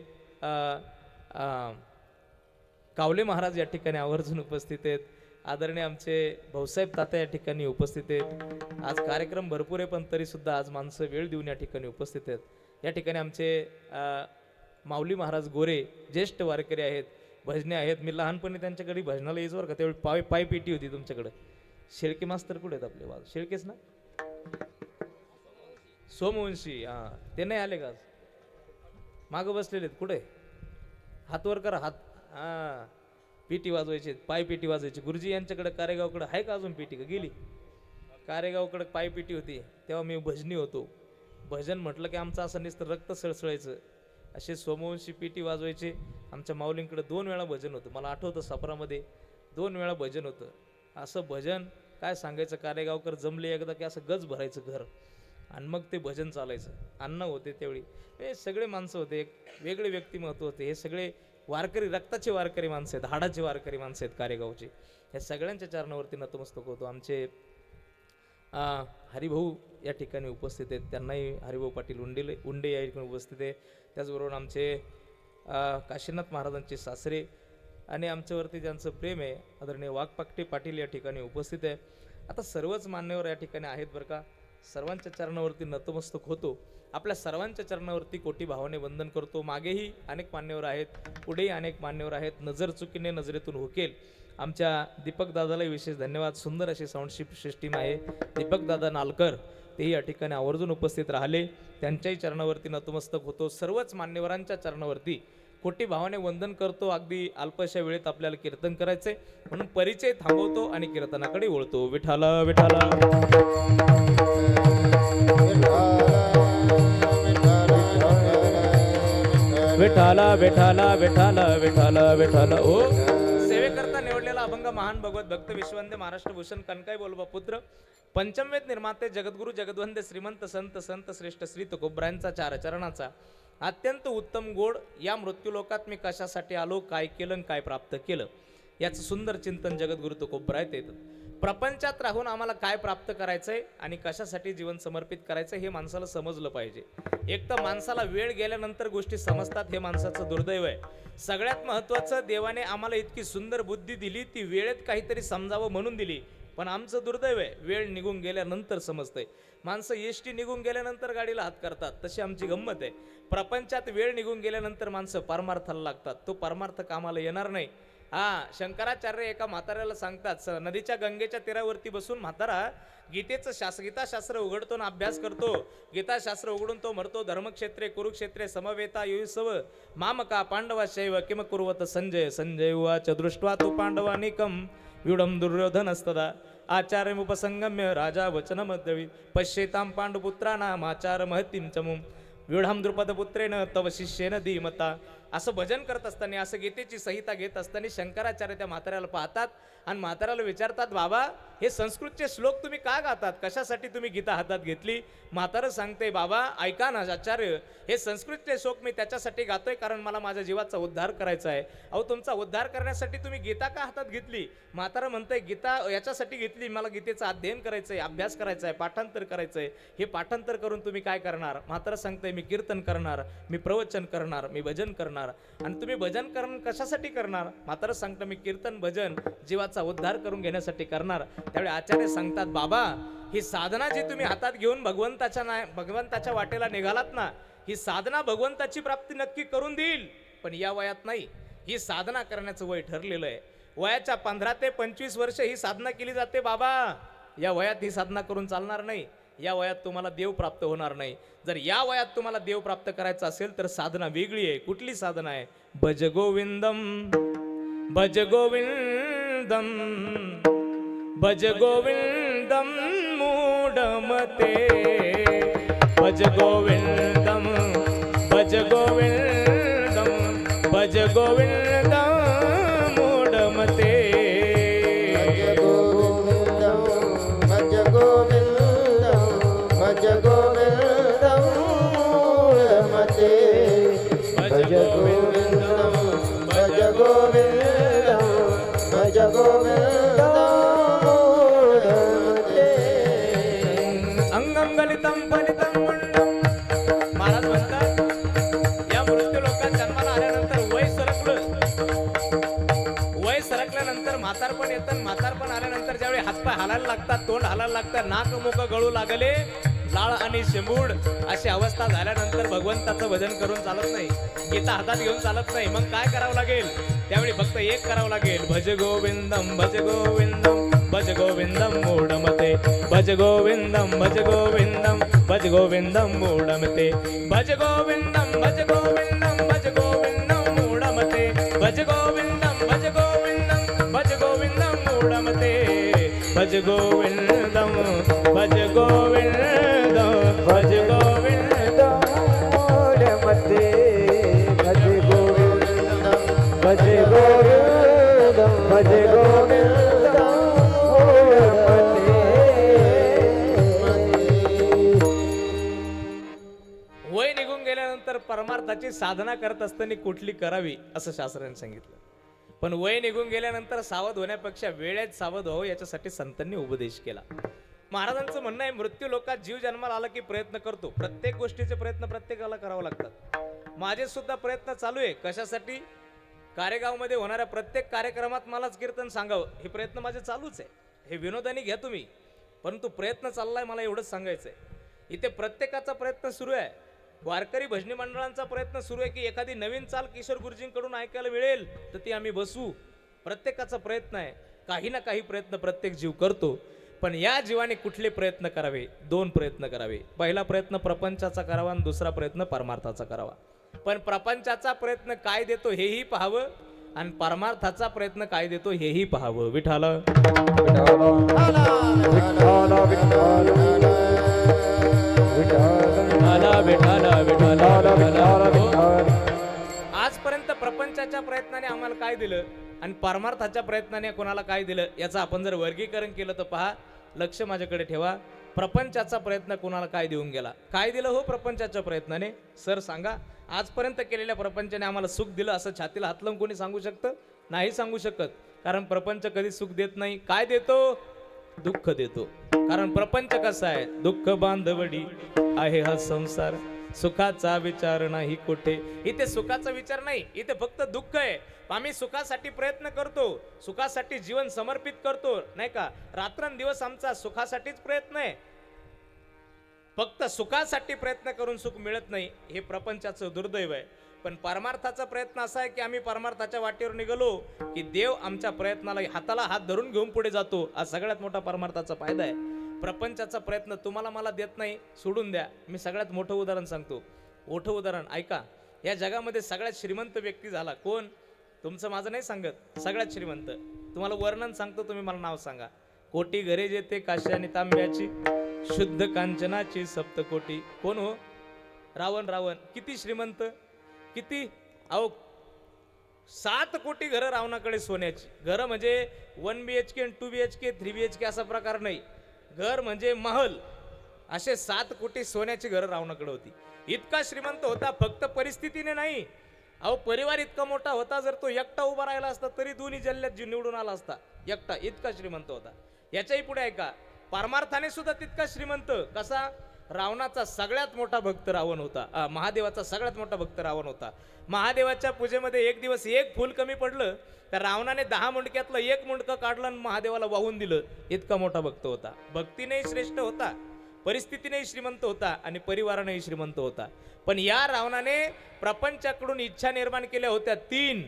कावले महाराज या ठिकाणी आवर्जून उपस्थित आहेत. आदरणीय आमचे भाऊसाहेब तात्या या ठिकाणी उपस्थित आहेत. आज कार्यक्रम भरपूर आहे, पण तरीसुद्धा आज माणसं वेळ देऊन या ठिकाणी उपस्थित आहेत. या ठिकाणी आमचे माऊली महाराज गोरे ज्येष्ठ वारकरी आहेत, भजने आहेत. मी लहानपणी त्यांच्याकडे भजनाला यायचो बरं का. त्यावेळी पाय पेटी होती तुमच्याकडे. शेळके मास्तर कुठे आहेत आपले? शेळकेच ना, सोमवंशी. हां, ते नाही आले का आज? मागं बसलेले आहेत. कुठे? हात वर करा, हात. हां, पेटी वाजवायचे, पाय पेटी वाजवायची. गुरुजी यांच्याकडे कारेगावकडे आहे का अजून पेटी? का गेली? कारेगावकडे पाय पेटी होती, तेव्हा मी भजनी होतो. भजन म्हटलं की आमचं असं नुसतं रक्त सळसळायचं. असे सोमवंशी पेटी वाजवायचे. आमच्या माऊलींकडे 2 वेळा भजन होतं. मला आठवतं सापरामध्ये 2 वेळा भजन होतं. असं भजन काय सांगायचं, कारेगावकर जमले एकदा की असं गज भरायचं घर आणि मग ते भजन चालायचं. अण्णा होते त्यावेळी, हे सगळे माणसं होते, एक वेगळे व्यक्तिमत्व होते. हे सगळे वारकरी, रक्ताचे वारकरी माणसं आहेत, हाडाचे वारकरी माणसं आहेत कारेगावचे. ह्या सगळ्यांच्या चरणावरती नतमस्तक होतो. आमचे हरिभाऊ या ठिकाणी उपस्थित आहेत, त्यांनाही हरिभाऊ पाटील उंडे या ठिकाणी उपस्थित आहे. त्याचबरोबर आमचे काशीनाथ महाराजांचे सासरे आणि आमच्यावरती ज्यांचं प्रेम आहे आदरणीय वाघपाकटे पाटील या ठिकाणी उपस्थित आहे. आता सर्वच मान्यवर या ठिकाणी आहेत बरं का. सर्वांच्या चरणावरती नतमस्तक होतो. आपल्या सर्वांच्या चरणावरती कोटी भावाने वंदन करतो. मागेही अनेक मान्यवर आहेत, पुढेही अनेक मान्यवर आहेत. नजर चुकीने नजरेतून हुकेल. आमच्या दीपक दादालाही विशेष धन्यवाद. सुंदर अशी साऊंडशिप सिस्टीम आहे. दीपक दादा नालकर तेही या ठिकाणी आवर्जून उपस्थित राहिले. त्यांच्याही चरणावरती नतमस्तक होतो. सर्वच मान्यवरांच्या चरणावरती कोटी भावाने वंदन करतो. अगदी अल्पशा वेळेत आपल्याला कीर्तन करायचंय, म्हणून परिचय थांबवतो आणि कीर्तनाकडे वळतो. विठाला विठाला विठाला विठाला विठाला विठाला विठाला. ओ सेवेकरता निवडलेला अभंग महान भगवत भक्त विश्ववंद्य महाराष्ट्र भूषण कनकाई बोलबा पुत्र पंचमवेद निर्माते जगद्गुरु जगद्वंद्य श्रीमंत संत संत श्रेष्ठ श्री तुकोबरायांचा 4 चरणाचा अत्यंत उत्तम गोड. या मृत्यूलोकात मी कशासाठी आलो, काय केलं, काय प्राप्त केलं, याचं सुंदर चिंतन जगद्गुरु तुकोबराय येतं. प्रपंचात राहून आम्हाला काय प्राप्त करायचंय आणि कशासाठी जीवन समर्पित करायचं हे माणसाला समजलं पाहिजे. एक तर माणसाला वेळ गेल्यानंतर गोष्टी समजतात, हे माणसाचं दुर्दैव आहे. सगळ्यात महत्त्वाचं, देवाने आम्हाला इतकी सुंदर बुद्धी दिली, ती वेळेत काहीतरी समजावं म्हणून दिली. पण आमचं दुर्दैव आहे, वेळ निघून गेल्यानंतर समजतंय. माणसं एसटी निघून गेल्यानंतर गाडीला हात करतात, तशी आमची गंमत आहे. प्रपंचात वेळ निघून गेल्यानंतर माणसं परमार्थाला लागतात. तो परमार्थ कामाला येणार नाही. शंकराचार्य एका म्हाताऱ्याला सांगतात, नदीच्या गंगेच्या तीरावरती बसून म्हातारा गीतेचं गीताशास्त्र उघडतो ना अभ्यास करतो. गीताशास्त्र उघडून तो म्हणतो, धर्मक्षेत्रे कुरुक्षेत्रे समवेता युयुसव मामका पांडवा शैव किम कुर्वत संजय. संजय उवाच दृष्ट्वा तु पांडवानिकं व्यूढं दुर्योधनस्तदा आचार्यमुपसंगम्य राजा वचनमद्रवी पश्येतां पांडुपुत्राणाम् आचार महतीं चमुं व्यूढं द्रुपदपुत्रेण तव शिष्येन धीमता असं भजन करत असताना, असं गीतेची संहिता घेत असताना शंकराचार्य त्या म्हाताऱ्याला पाहतात आणि म्हाताऱ्याला विचारतात, बाबा हे संस्कृतचे श्लोक तुम्ही का गातात, कशासाठी तुम्ही गीता हातात घेतली? म्हातारं सांगते, बाबा ऐका ना आचार्य, हे संस्कृतचे श्लोक मी त्याच्यासाठी गातोय कारण मला माझ्या जीवाचा उद्धार करायचा आहे. अहो तुमचा उद्धार करण्यासाठी तुम्ही गीता का हातात घेतली? म्हातारं म्हणतंय, गीता याच्यासाठी घेतली, मला गीतेचं अध्ययन करायचंय, अभ्यास करायचा आहे, पाठांतर करायचंय. हे पाठांतर करून तुम्ही काय करणार? म्हातारं सांगतंय, मी कीर्तन करणार, मी प्रवचन करणार, मी भजन करणार. आणि तुम्ही भजन करून कशासाठी करणार? म्हातारं सांगतं, मी कीर्तन भजन जीवाचा उद्धार करून घेण्यासाठी करणार. त्यावेळी आचार्य सांगतात, बाबा ही साधना जी तुम्ही हातात घेऊन भगवंताच्या वाटेला निघालात ना, ही साधना भगवंताची प्राप्ती नक्की करून देईल, पण या वयात नाही. ही साधना करण्याचं वय ठरलेलं आहे. वयाच्या 15 ते 25 वर्ष ही साधना केली जाते बाबा. या वयात ही साधना करून चालणार नाही. या वयात तुम्हाला देव प्राप्त होणार नाही. जर या वयात तुम्हाला देव प्राप्त करायचा असेल तर साधना वेगळी आहे. कुठली साधना आहे? भज गोविंदम भज गोविंदम भज गोविंदम मूढमते भज गोविंदम भज गोविंदम भज गोविंदम मूढमते भज गोविंदम भज गोविंदम भज गोविंदम मूढमते भज गोविंदम भज गोविंदम भज गोविंदम मूढमते. अंगम गलितम फलितम मुंडम. महाराज म्हणतात, या मृत्यू लोकात जन्माला आल्यानंतर वय सरकल्यानंतर म्हातारपण येतं. म्हातारपण आल्यानंतर ज्यावेळी हातपाय हालायला लागतात, तोंड हालायला लागतात, नाक मुख गळू लागले, लाळ आणि शेंबूड अशी अवस्था झाल्यानंतर भगवंताचं भजन करून चालत नाही, गीता हातात घेऊन चालत नाही. मग काय करावं लागेल? त्यावेळी फक्त एक करावं लागेल, भज गोविंदम भज गोविंदम भज गोविंदम मूढमते भज गोविंदम भज गोविंदम भज गोविंदम मूढमते भज गोविंदम भज गोविंदम भज गोविंदम मूढमते भज गोविंदम भज गोविंदम भज गोविंदम मूढमते भज गोविंदम भज गोविंदम भज गोविंदम मूढमते भज गोविंदम भज गोविंदम भज गोविंदम मूढमते. वय निघून गेल्यानंतर परमार्थाची साधना करत असताना कुठली करावी असं शास्त्राने सांगितलं. पण वय निघून गेल्यानंतर सावध होण्यापेक्षा वेळेत सावध व्हावं याच्यासाठी संतांनी उपदेश केला. महाराजांचं म्हणणं आहे, मृत्यू लोकात जीव जन्माला आला की प्रयत्न करतो. प्रत्येक गोष्टीचे प्रयत्न प्रत्येकाला करावं लागतात. माझे सुद्धा प्रयत्न चालू आहे. कशासाठी? कारेगावमध्ये होणाऱ्या प्रत्येक कार्यक्रमात मलाच कीर्तन सांगावं, हे प्रयत्न माझे चालूच आहे. हे विनोदाने घ्या तुम्ही, परंतु प्रयत्न चाललाय, मला एवढंच सांगायचंय. इथे प्रत्येकाचा प्रयत्न सुरू आहे. वारकरी भजनी मंडळांचा प्रयत्न सुरू आहे की एखादी नवीन चाल किशोर गुरुजींकडून ऐकायला मिळेल तर ती आम्ही बसवू. प्रत्येकाचा प्रयत्न आहे. काही ना काही प्रयत्न प्रत्येक जीव करतो. पण या जीवाने कुठले प्रयत्न करावे? 2 प्रयत्न करावे. पहिला प्रयत्न प्रपंचाचा करावा आणि दुसरा प्रयत्न परमार्थाचा करावा. पण प्रपंचाचा प्रयत्न काय देतो हेही पाहावं आणि परमार्थाचा प्रयत्न काय देतो हेही पाहावं. विठाल आजपर्यंत प्रपंचाच्या प्रयत्नाने आम्हाला काय दिलं आणि परमार्थाच्या प्रयत्नाने कोणाला काय दिलं याचं आपण जर वर्गीकरण केलं तर पहा, लक्ष माझ्याकडे ठेवा. प्रपंचाचा प्रयत्न कोणाला काय देऊन गेला? काय दिलं हो प्रपंचाच्या प्रयत्नाने? सर सांगा. आजपर्यंत केलेल्या प्रपंचाने आम्हाला सुख दिलं असं छातीला हात लावून कोणी सांगू शकतं? नाही सांगू शकत. कारण प्रपंच कधी सुख देत नाही. काय देतो? दुःख देतो. कारण प्रपंच कसा आहे? दुःख बांधवडी आहे हा संसार, सुखाचा विचार नाही कुठे. इथे सुखाचा विचार नाही, इथे फक्त दुःख आहे. आम्ही सुखासाठी प्रयत्न करतो, सुखासाठी जीवन समर्पित करतो, नाही का? रात्रंदिवस आमचा सुखासाठीच प्रयत्न आहे. फक्त सुखासाठी प्रयत्न करून सुख मिळत नाही, हे प्रपंचाचं दुर्दैव आहे. पण परमार्थाचा प्रयत्न असा आहे की आम्ही परमार्थाच्या वाटेवर निघालो की देव आमच्या प्रयत्नाला हाताला हात धरून घेऊन पुढे जातो. हा सगळ्यात मोठा परमार्थाचा फायदा आहे. प्रपंचाचा प्रयत्न तुम्हाला मला देत नाही, सोडून द्या. मी सगळ्यात मोठं उदाहरण सांगतो. मोठं उदाहरण ऐका. या जगामध्ये सगळ्यात श्रीमंत व्यक्ती झाला कोण? तुमचं माझं नाही सांगत, सगळ्यात श्रीमंत. तुम्हाला वर्णन सांगतो, तुम्ही मला नाव सांगा. कोटी घरे जेते काश्य आणि तांब्याची, शुद्ध कांचनाची सप्तकोटी. कोण हो? रावण. रावण किती श्रीमंत, किती अहो 7 कोटी घरं रावणाकडे सोन्याची. घरं म्हणजे 1 BHK आणि 2 BHK 3 BHK असा प्रकार नाही. घर म्हणजे महल. असे 7 कोटी सोन्याची घरं रावणाकडे होती. इतका श्रीमंत होता, फक्त परिस्थितीने नाही. अहो परिवार इतका मोठा होता, जर तो एकटा उभा राहिला असता तरी दोन्ही जिल्ह्यात निवडून आला असता. एकटा, इतका श्रीमंत होता. याच्याही पुढे ऐका, परमार्थाने सुद्धा तितका श्रीमंत. कसा? रावणाचा सगळ्यात मोठा भक्त रावण होता. महादेवाचा सगळ्यात मोठा भक्त रावण होता. महादेवाच्या पूजेमध्ये एक दिवस एक फूल कमी पडलं तर रावणाने 10 मुंडक्यातलं एक मुंडकं काढलं आणि महादेवाला वाहून दिलं. इतका मोठा भक्त होता. भक्तीनेही श्रेष्ठ होता, परिस्थितीनेही श्रीमंत होता आणि परिवारानेही श्रीमंत होता. पण या रावणाने प्रपंचाकडून इच्छा निर्माण केल्या होत्या 3,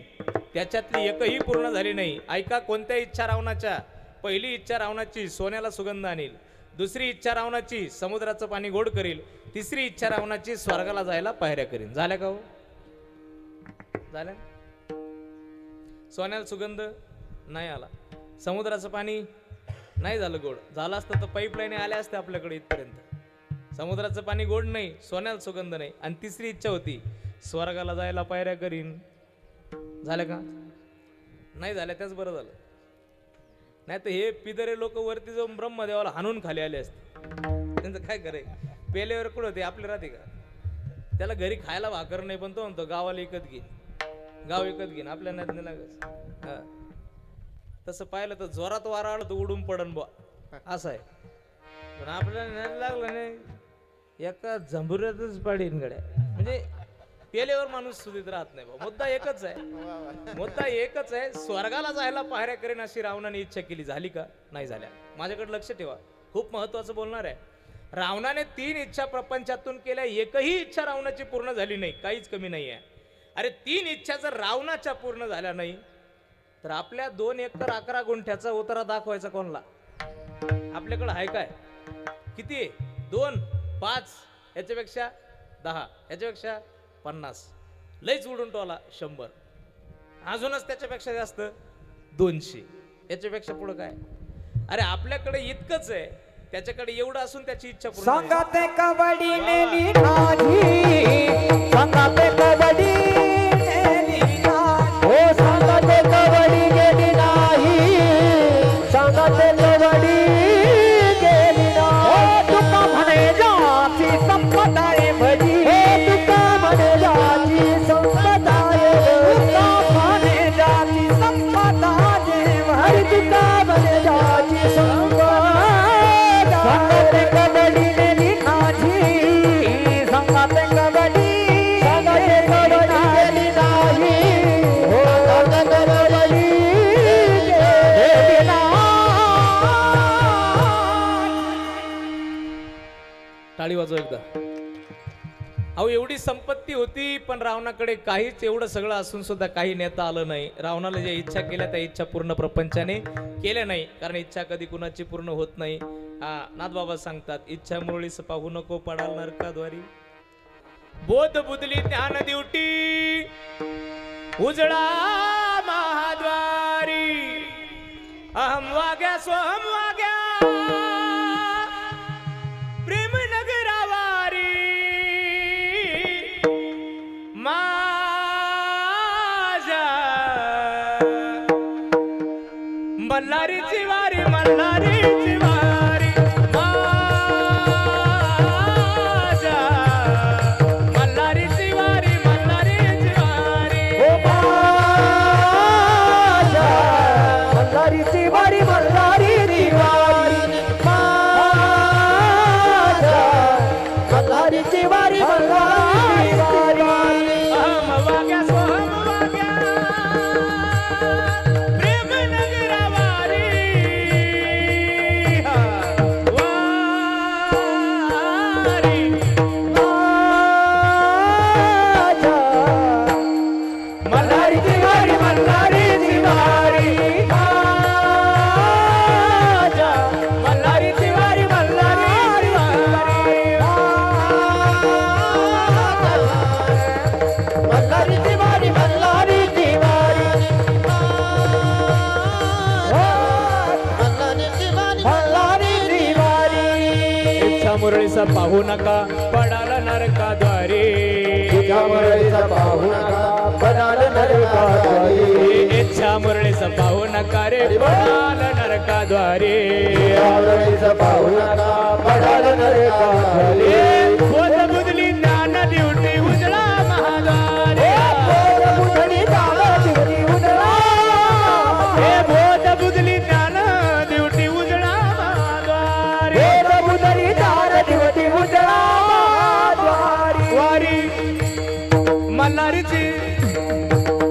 त्याच्यातली एकही पूर्ण झाली नाही. ऐका कोणत्या इच्छा रावणाच्या. पहिली इच्छा रावणाची सोन्याला सुगंध आणील. दुसरी इच्छा रावणाची समुद्राचं पाणी गोड करील. तिसरी इच्छा रावणाची स्वर्गाला जायला पायऱ्या करील. झाल्या का हो? झाल्या? सोन्याला सुगंध नाही आला, समुद्राचं पाणी नाही झालं गोड. झालं असतं तर पाईपलाईन आल्या असते आपल्याकडे इथपर्यंत. समुद्राचं पाणी गोड नाही, सोन्याला सुगंध नाही. आणि तिसरी इच्छा होती स्वर्गाला जायला पायऱ्या करीन. झाल्या का? नाही झाल्या, त्याच बरं झालं. नाही तर हे पिदरे लोक वरती जाऊन ब्रह्मदेवाला हाणून खाली आले असते. त्यांचं काय करे? पेल्यावर कुठं होते आपले राहते का? त्याला घरी खायला भाकर नाही, पण तो म्हणतो गावाला विकत घे, गाव विकत घेईन, आपल्या नाही लागत. तसं पाहिलं तर जोरात वारा आला तर उडून पडन बुवा, असं आहे. पण आपल्याला नाही लागलं नाही, एका झंबुऱ्यातच पाडीन गड्या. म्हणजे पेल्यावर माणूस सुधीत राहत नाही. मुद्दा एकच आहे, मुद्दा एकच आहे. स्वर्गाला जायला पायऱ्या करेन अशी रावणाने इच्छा केली. झाली का? नाही झाल्या. माझ्याकडे लक्ष ठेवा, खूप महत्वाचं बोलणार आहे. रावणाने 3 इच्छा प्रपंचातून केल्या, एकही इच्छा रावणाची पूर्ण झाली नाही, काहीच कमी नाही आहे. अरे 3 इच्छा जर रावणाच्या पूर्ण झाल्या नाही तर आपल्या 2 एकर 11 गुंठ्याचा उतारा दाखवायचा कोणला? आपल्याकडे आहे काय? किती आहे? 2, 5, याच्यापेक्षा 10, याच्यापेक्षा 50, लईच उडून टोला 100, अजूनच त्याच्यापेक्षा जास्त 200, याच्यापेक्षा पुढे काय? अरे आपल्याकडे इतकंच आहे, त्याच्याकडे एवढं असून त्याची इच्छा पूर्ण नाही. संगाते कबड्डी नेली माझी, संगाते कबड्डी नेली नाही. हो संगाते कबड्डी गेली नाही, संगाते कबड्डी गेली नाही. तुका म्हणे जाती संपदाय भजी, तुका म्हणे जाती संपदाय, तुका म्हणे जाती संपदाय भजी, तुका म्हणे जाती संपदाय. संगाते कबड्डी नेली माझी, संगाते कबड्डी, संगाते कबड्डी गेली नाही. हो संगाते कबड्डी गेली नाही. टाळी वाजव एकदा. अहो एवढी संपत्ती होती, पण रावणाकडे काहीच, एवढं सगळं असून सुद्धा काही नेता आलं नाही. रावणाला ज्या इच्छा केल्या त्या इच्छा पूर्ण प्रपंचाने केल्या नाही, कारण इच्छा कधी कुणाची पूर्ण होत नाही. नाथबाबा सांगतात, इच्छा मुरळीस पाहू नको पडाल नरकाद्वारी. बोध बुदली ज्ञान दिवटी उजळा महाद्वारी. अहम वाग्या सोहम वाग्या प्रेम नगरावारी. माझ्या मल्हारीची वारी, मल्हारीची वारी, माझ्या मल्हारीची वारी, मल्हारीची वारी. हो माझ्या मल्हारीची वारी, मल्हारीची वारी, माझ्या मल्हारीची वारी, मल्हारीची वारी. अहम वाग्या सोहम वाग्या प्रेम नगरावारी. वारी माझ्या मल्हारीची वारी, मल्हारीची वारी, माझ्या मल्हारीची वारी, मल्हारीची वारी, मल्हारीची वारी, मल्हारीची वारी, मल्हारीची वारी. इच्छा मुरळीचा पाहू नका पडाल नरकाद्वारी. तुझ्या मुरळीचा पाहू नका पडाल नरकाद्वारी इच्छा मुरळीचा पाहू नका रे पडाल नरकाद्वारे आवळीचं पाहू नका पडाल नरकाद्वारी बोध बुदली ज्ञान दिवटी उजळा महाद्वारे बुधनी दादा दिवटी उजळा हे बोध बुदली ज्ञान दिवटी उजळा महाद्वारे बुधनी दादा दिवटी उजळा वारी मल्हारीची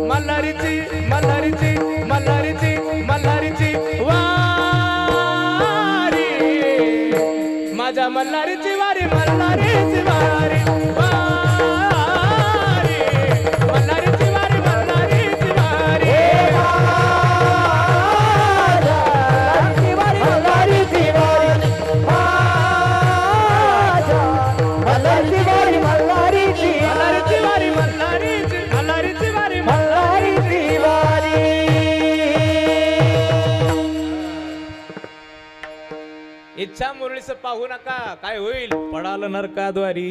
मल्हारीची मल्हारीची मल्हारीची मल्हारीची वारी माझ्या मल्हारीची वारी मल्हारीची वारी वारी मल्हारीची वारी मल्हारीची वारी मल्हारी दिवारी मल्हारी दिवारी मल्हारी मल्हारीची वारी मल्हारीची मल्हारीची वारी मल्हारी दिवारी इच्छा मुरळीस पाहू नका काय होईल पडाल नरकाद्वारी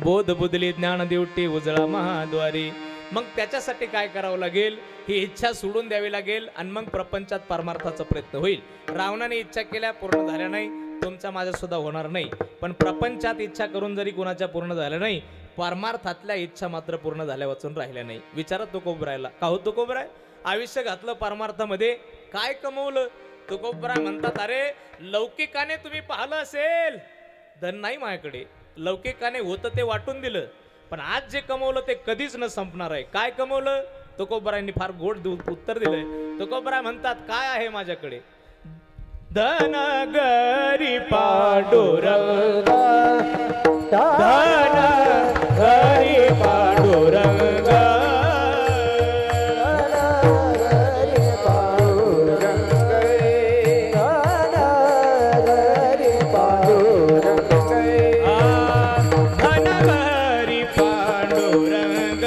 बोध बुदली ज्ञान दिवटी उजळा महाद्वारी मग त्याच्यासाठी काय करावं लागेल ही इच्छा सोडून द्यावी लागेल आणि मग प्रपंचात परमार्थाचा प्रयत्न होईल रावणाने इच्छा केल्या पूर्ण झाल्या नाही तुमचा माझ्या सुद्धा होणार नाही पण प्रपंचात इच्छा करून जरी कुणाच्या पूर्ण झाल्या नाही परमार्थातल्या इच्छा मात्र पूर्ण झाल्या वाचून राहिल्या नाही विचारात तुकोबरायला का हो तुकोबराय आयुष्य घातलं परमार्थामध्ये काय कमवलं तुकोबराय म्हणतात अरे लौकिकाने तुम्ही पाहिलं असेल धन नाही माझ्याकडे लौकिकाने होतं ते वाटून दिलं पण आज जे कमवलं ते कधीच न संपणार आहे काय कमवलं तुकोबरायांनी फार गोड उत्तर दिलंय तुकोबराय म्हणतात काय आहे माझ्याकडे धन गरी पांडुरंग धन गरी पांडुरंग धन गरी पांडुरंग धन गरी पांडुरंग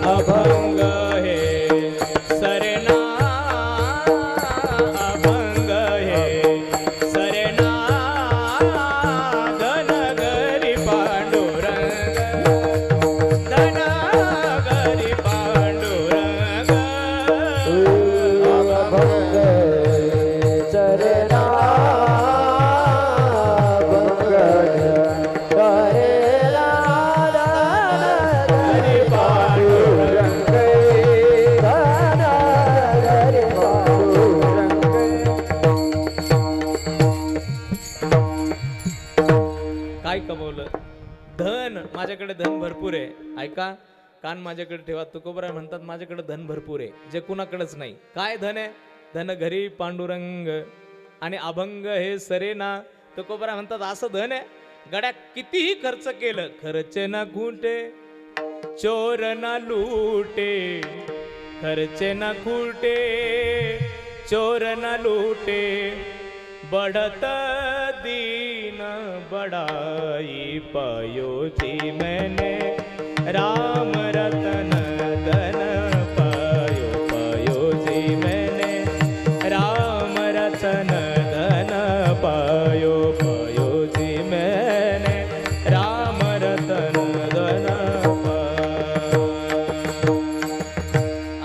अभंग हे सरना अभंग हे सरना धन गरी पांडुरंग धन गरी पांडुरंग गरी पांडुरंग काय कमवलं धन माझ्याकडे धन भरपूर आहे ऐका कान माझ्याकडे ठेवा तुकोबराय म्हणतात माझ्याकडे धन भरपूर आहे जे कुणाकडेच नाही काय धन आहे धन घरी पांडुरंग आणि अभंग हे सरेना तुकोबराय म्हणतात असं धन आहे गड्या कितीही खर्च केलं खर्चे ना खुंटे चोर ना लूटे खर्चे ना खुंटे चोर न लूटे बढ़त दीन बड़ाई पायो जी मैंने राम रतन धन पायो पायो जी मैंने राम रतन धन पायो पायो जी मैंने राम रतन धन पायो.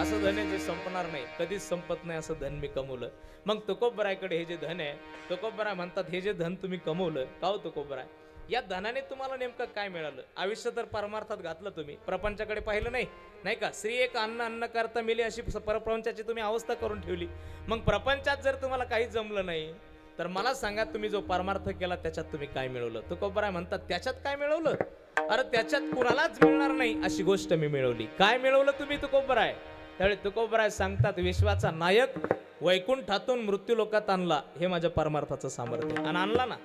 असं धन जे संपणार नाही कधीच संपत नाही असं धन मी कमवलं. मग तुकोबरायकडे हे जे धन आहे तुकोबराय म्हणतात हे जे धन तुम्ही कमवलं का हो तुकोबराय या धनाने तुम्हाला नेमकं काय मिळालं. आयुष्य तर परमार्थात घातलं तुम्ही प्रपंचाकडे पाहिलं नाही नाही का. श्री एक अन्न अन्न करता मिली अशी परप्रपंचाची तुम्ही अवस्था करून ठेवली. मग प्रपंचात जर तुम्हाला काही जमलं नाही तर मला सांगा तुम्ही जो परमार्थ केला त्याच्यात तुम्ही काय मिळवलं. तुकोबराय म्हणतात त्याच्यात काय मिळवलं. अरे त्याच्यात कुणालाच मिळणार नाही अशी गोष्ट मी मिळवली. काय मिळवलं तुम्ही तुकोबराय. त्यावेळी तुकोबराय सांगतात विश्वाचा नायक वैकुंठातून मृत्यू लोकात आणला हे माझ्या परमार्थाचं सामर्थ्य. आणि आणला ना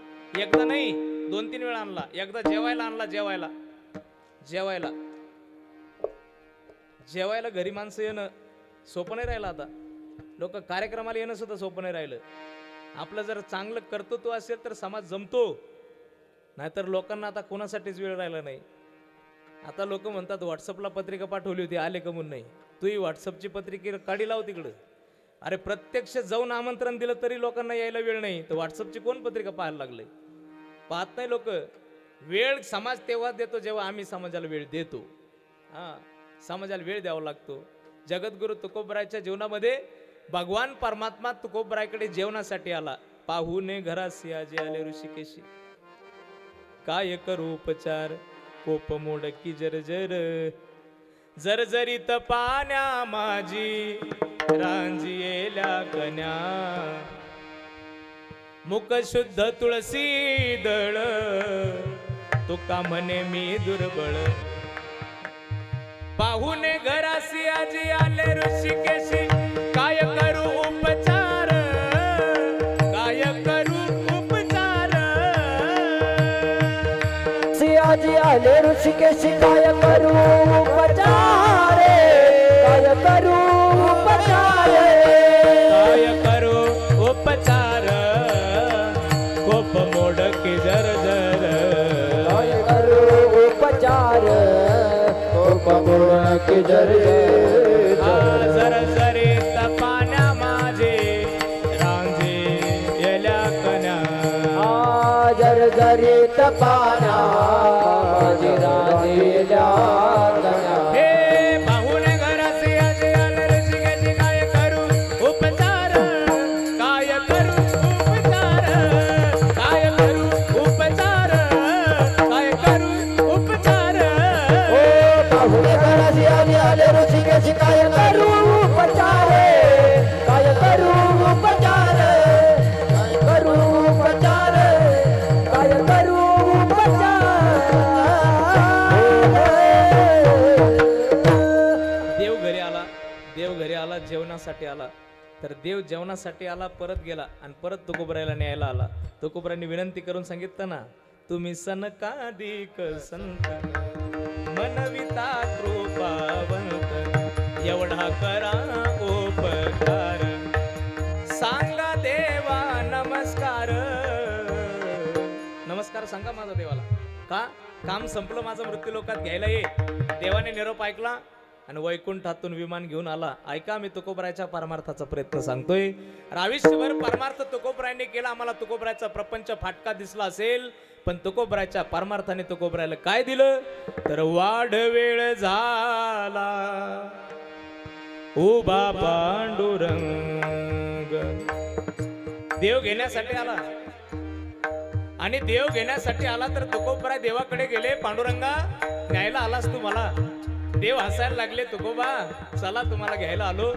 एकदा नाही 2-3 वेळा आणला. एकदा जेवायला आणला जेवायला जेवायला जेवायला घरी माणसं येणं सोपं नाही राहिलं. आता लोक कार्यक्रमाला येणं सुद्धा सोपं नाही राहिलं. आपलं जर चांगलं कर्तृत्व असेल तर समाज जमतो नाहीतर लोकांना आता कोणासाठीच वेळ राहिला नाही. आता लोक म्हणतात व्हॉट्सअपला पत्रिका पाठवली होती आले का म्हणून नाही. तूही व्हॉट्सअपची पत्रिका काढी लाव तिकडं. अरे प्रत्यक्ष जाऊन आमंत्रण दिलं तरी लोकांना यायला वेळ नाही, तर व्हॉट्सअपची कोण पत्रिका पाहायला लागले? पाहत नाही लोक. वेळ समाज तेव्हा देतो जेव्हा आम्ही समाजाला वेळ देतो. हा, समाजाला वेळ द्यावा लागतो. जगद्गुरु तुकोबरायच्या जीवनामध्ये भगवान परमात्मा तुकोबरायकडे जेवणासाठी आला. पाहुणे घरासी आजी आले ऋषिकेशी, काय करू उपचार कोप मोडकी जर्जर, जर्जरीत पाण्या माझी रांजी येल्या कन्या, मुख शुद्ध तुळसी दळ, तुका म्हणे मी दुर्बळ. पाहुणे घरासी आजी आले ऋषिकेशी, काय करू उपचार, काय करू उपचार. सियाजी आले ऋषिकेशी, काय करू उपचार, काय करू उपचार, काय करू उपचार, कोप मोडकी जर्जर, काय करू उपचार, की जर्जरीत पाण्या माझे रांजे येल्या कन्या, जर्जरीत पाण्या जिराजेल्या कन्या. हे पाहुणे घरासी आजी आले ऋषिकेशी, काय करू उपचार, काय करू उपचार, काय करू उपचार, काय करू उपचार. पाहुणे घराशी आली आले ऋषिकेशी, काय करू उपचार, काय करू उपचार, काय करू उपचार, काय करू उपचार. देव घरी आला, देव घरी आला, जेवणासाठी आला. तर देव जेवणासाठी आला, परत गेला आणि परत तुकोबरायला न्यायला आला. तुकोबरायांनी विनंती करून सांगितलं ना, तुम्ही सनकादिक संत मनविता कृपावंत, एवढा करा उपकार, सांगा देवा नमस्कार. नमस्कार सांगा माझा देवाला. का? काम संपलं माझं, मृत्यू लोकात घ्यायला ये. देवाने निरोप ऐकला आणि वैकुंठातून विमान घेऊन आला. ऐका, मी तुकोबरायच्या परमार्थाचा प्रयत्न सांगतोय. आयुष्यभर परमार्थ तुकोबरायांनी केला. आम्हाला तुकोबरायचा प्रपंच फाटका दिसला असेल, पण तुकोबरायच्या परमार्थाने तुकोबरायला काय दिलं? तर वाढ वेळ झाला उभा पांडुरंग. देव घेण्यासाठी आला आणि देव घेण्यासाठी आला तर तुकोबराय देवाकडे गेले. पांडुरंगा, न्यायला आलास तू मला. देव हसायला लागले, तुकोबा चला तुम्हाला घ्यायला आलो.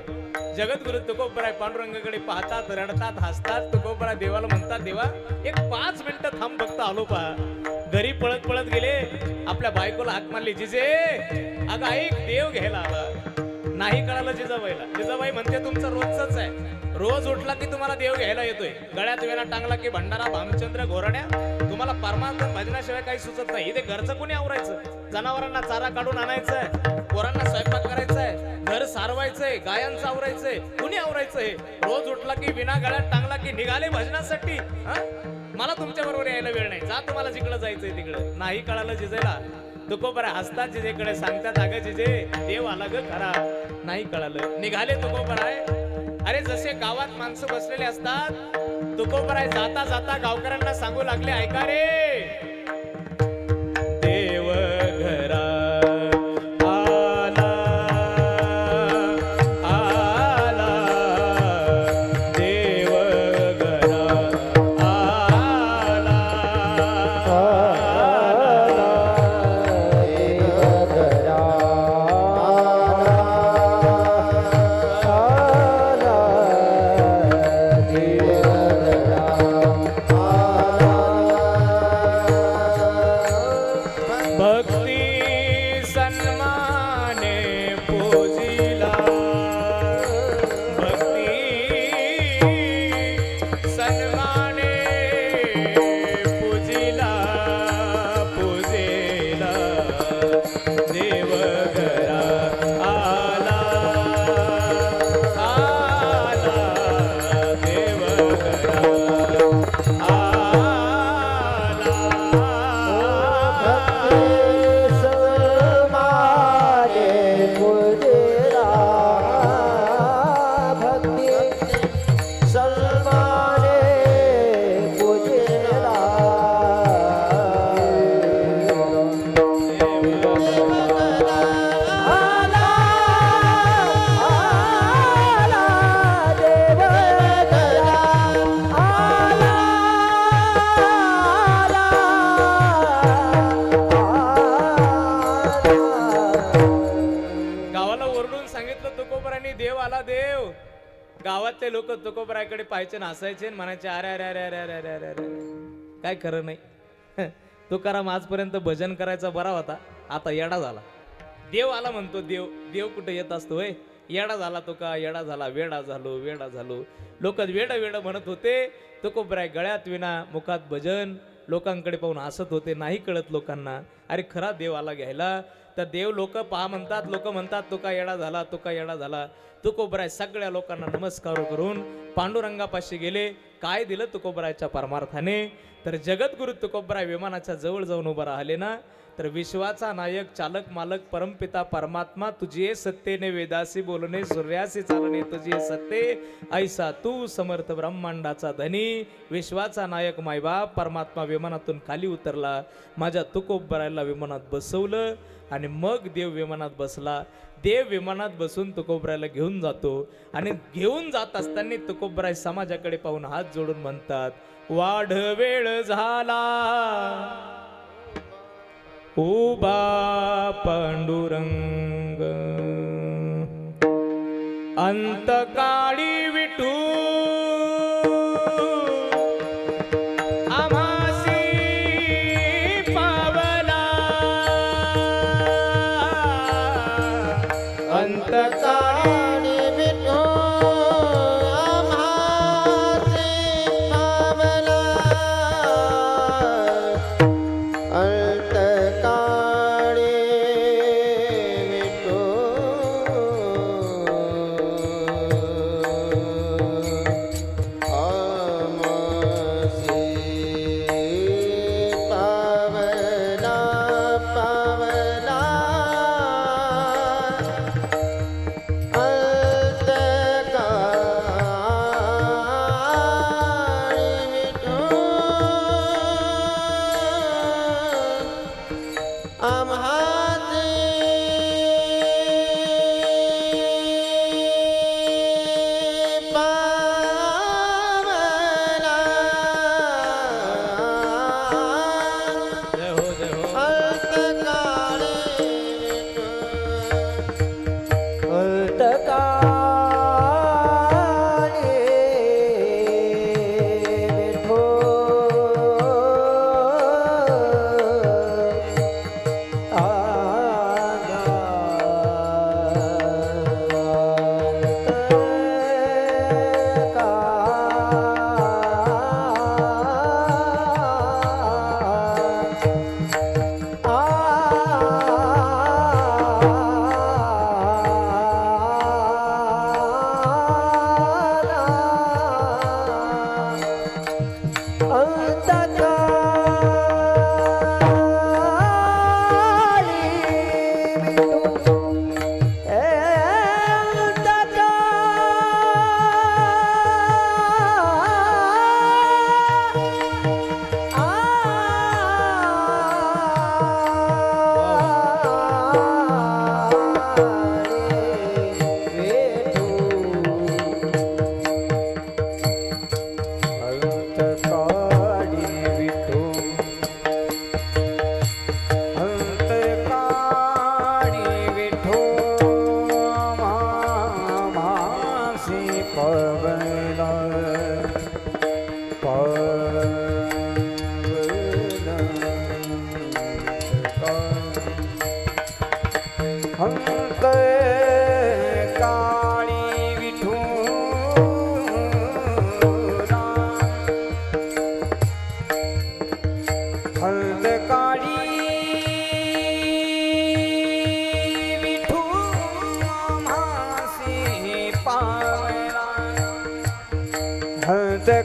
जगद्गुरु तुकोबराय पांडुरंगाकडे पाहतात, रडतात, हसतात. तुकोबराय देवाला म्हणतात, देवा एक 5 मिनिटं थांब, फक्त आलो पहा. घरी पळत पळत गेले, आपल्या बायकोला हाक मारली, जिजे अगं ऐक, देव घ्यायला आला. नाही कळालं जिजाबाईला. जिजाबाई म्हणते तुमचं रोजच आहे, रोज उठला की तुम्हाला देव घ्यायला येतोय. गळ्यात वेळा टांगला की भंडारा, भामचंद्र, घोरड्या. तुम्हाला परमार्थ भजनाशिवाय काही सुचत नाही. इथे घरचं कोणी आवरायचं? जनावरांना चारा काढून आणायचंय, पोरांना स्वयंपाक करायचाय, घर सारवायचंय, गायांचं आवरायचंय, कुणी आवरायचंय? रोज उठला की विना गळ्यात टांगला की निघाले भजनासाठी. मला तुमच्या बरोबर यायला वेळ नाही, जा तुम्हाला जिकडं जायचंय तिकडं. नाही कळालं जिजेला. तुकोबराय हसतात, जिजेकडे सांगतात, अगं जिजे देव आला ग खरा. नाही कळालं, निघाले तुकोबराय. अरे जसे गावात माणसं बसलेले असतात, तुकोबराय जाता जाता गावकऱ्यांना सांगू लागले, ऐका रे, देव घरा आला, आला, देव घरा आला, देव आला देव. गावातले लोक तुकोबरायकडे पाहायचे ना हसायचे आणि म्हणायचे अरे अरे अरे अरे अरे अरे अरे अरे. काय खरं नाही. तुकाराम आजपर्यंत भजन करायचा बरा होता, आता येडा झाला. देव आला म्हणतो देव. देव कुठे येत असतो होय. येडा झाला तो का, येडा झाला, वेडा झालो, वेडा झालो. लोक वेड वेड म्हणत होते. तुकोबराय गळ्यात विना मुखात भजन, लोकांकडे पाहून हसत होते. नाही कळत लोकांना अरे खरा देव आला घ्यायला. तर देव लोक पहा म्हणतात, लोक म्हणतात तुका येडा झाला, तुका येडा झाला. तुकोबराय सगळ्या लोकांना नमस्कार करून पांडुरंगापाशी गेले. काय दिलं तुकोबरायच्या परमार्थाने, तर जगद्गुरु तुकोबराय विमानाच्या जवळ जाऊन उभा राहिले ना, तर विश्वाचा नायक चालक मालक परमपिता परमात्मा तुझे सत्तेने वेदासी बोलणे सूर्यासी चालणे तुझे सत्ते ऐसा तू समर्थ ब्रह्मांडाचा धनी. विश्वाचा नायक मायबाप परमात्मा विमानातून खाली उतरला, माझ्या तुकोबरायला विमानात बसवलं आणि मग देव विमानात बसला. देव विमानात बसून तुकोबरायला घेऊन जातो आणि घेऊन जात असताना तुकोबराय समाजाकडे पाहून हात जोडून म्हणतात, वाढ वेळ झाला उभा पांडुरंग, अंतकाळी विठू आम्हासी पावला, अंतकाळी विठू आम्हासी पावला, अंतकाळी विठू आम्हासी पावला, पावला जय हो जय हो.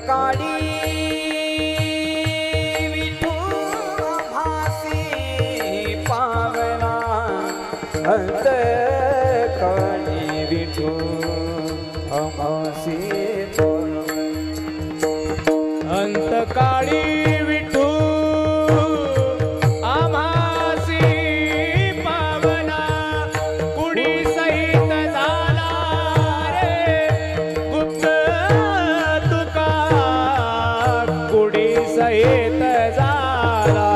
काळी विठू आम्हासी पावला, अंत काळी विठू आम्हासी अंतकाळी विठू आम्हासी पावला, कुडी सहित झाला रे गुप्त तुका, कुडी सहित झाला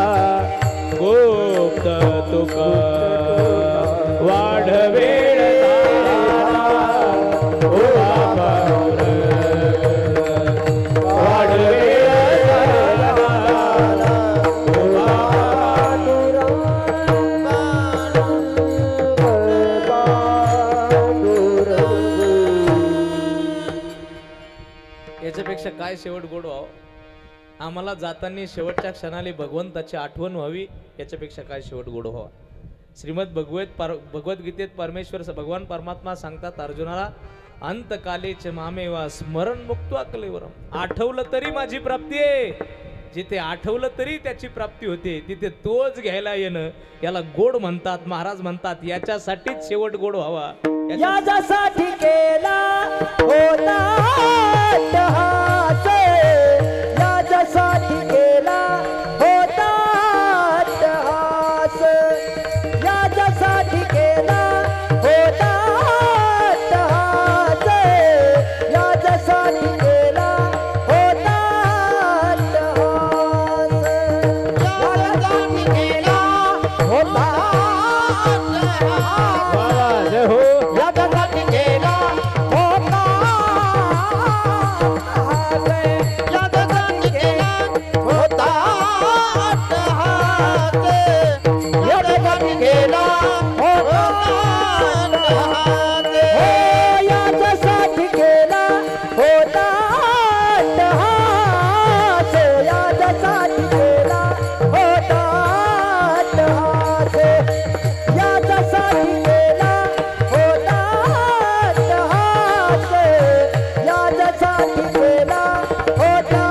गुप्त तुका, वाढ वेळ झाला याच्यापेक्षा काय शेवट गोड व्हावं. आम्हाला जाताना शेवटच्या क्षणाला भगवंताची आठवण व्हावी, याच्यापेक्षा काय शेवट गोड व्हावा. श्रीमद भगवद्गीतेत परमेश्वर भगवान परमात्मा सांगतात अर्जुनाला, अंतकालेच मामेवा स्मरण मुक्त्वा कलेवरम. आठवलं तरी माझी प्राप्ती आहे. जिथे आठवलं तरी त्याची प्राप्ती होते, तिथे तोच घ्यायला येणं याला गोड म्हणतात. महाराज म्हणतात याच्यासाठीच शेवट गोड व्हावा. याच्यासाठी केला होता अट्टहास, याच्यासाठी केला होता अट्टहास, याच्यासाठी केला होता अट्टहास, याच्यासाठी केला होता अट्टहास, याच्यासाठी केला होता अट्टहास, याच्यासाठी केला होता अट्टहास, याच्यासाठी केला होता अट्टहास, याच्यासाठी केला होता अट्टहास, हो याच्यासाठी केला होता अट्टहास, याच्यासाठी केला होता अट्टहास, याच्यासाठी केला होता अट्टहास, याच्यासाठी केला होता अट्टहास, याच्यासाठी केला होता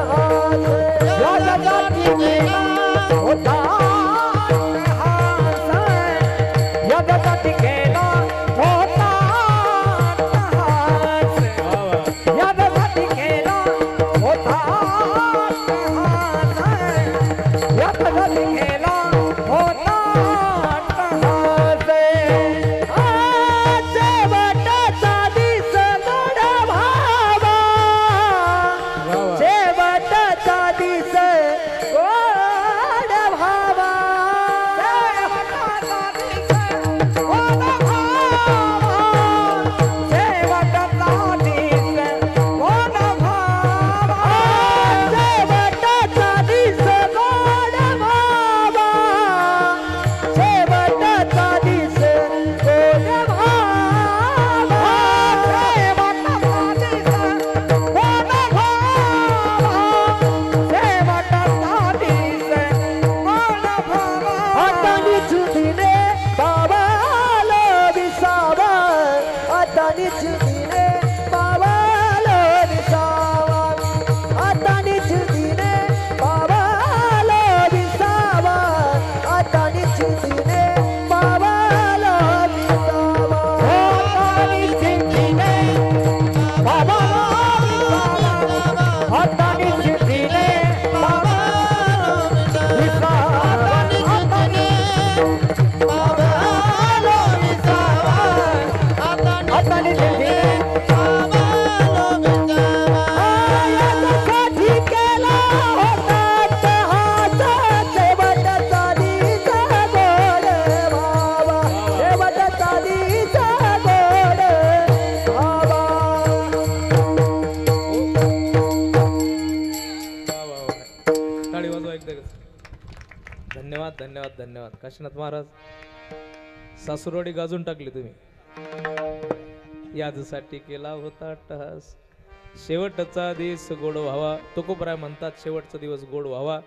अट्टहास, याच्यासाठी केला होता अट्टहास, याच्यासाठी केला होता अट्टहास, याच्यासाठी केला होता अट्टहास. शेवटचा दिस गोड भावा, शेवटचा दिस गोड भावा, शेवटचा दिस गोड भावा, शेवटचा दिस गोड भावा, शेवटचा दिस गोड भावा, शेवटचा दिस गोड भावा, शेवटचा दिस गोड भावा, शेवटचा दिस गोड भावा. हातानी चुकीने बाबाला विसावा, हातानी चुकीने बाबाला विसावा, हातानी चुकीने बाबाला विसावा, हातानी चुकीने बाबाला विसावा, हातानी चुकीने बाबाला विसावा, हातानी चुकीने बाबाला विसावा, हातानी बाबाला विसावा, हातानी चुकीने बाबाला विसावा. याच्यासाठी केला होता अट्टहास, शेवटचा दिस गोड भावा, शेवटचा दिस गोड भावा. टाळी वाजवा एकदा. धन्यवाद धन्यवाद धन्यवाद. काशीनाथ महाराज सासूरवाडी गाजून टाकली तुम्ही. यादसाठी केला होता अट्टहास, शेवटचा दिवस गोड व्हावा. तुकोबराय म्हणतात शेवटचा दिवस गोड व्हावा,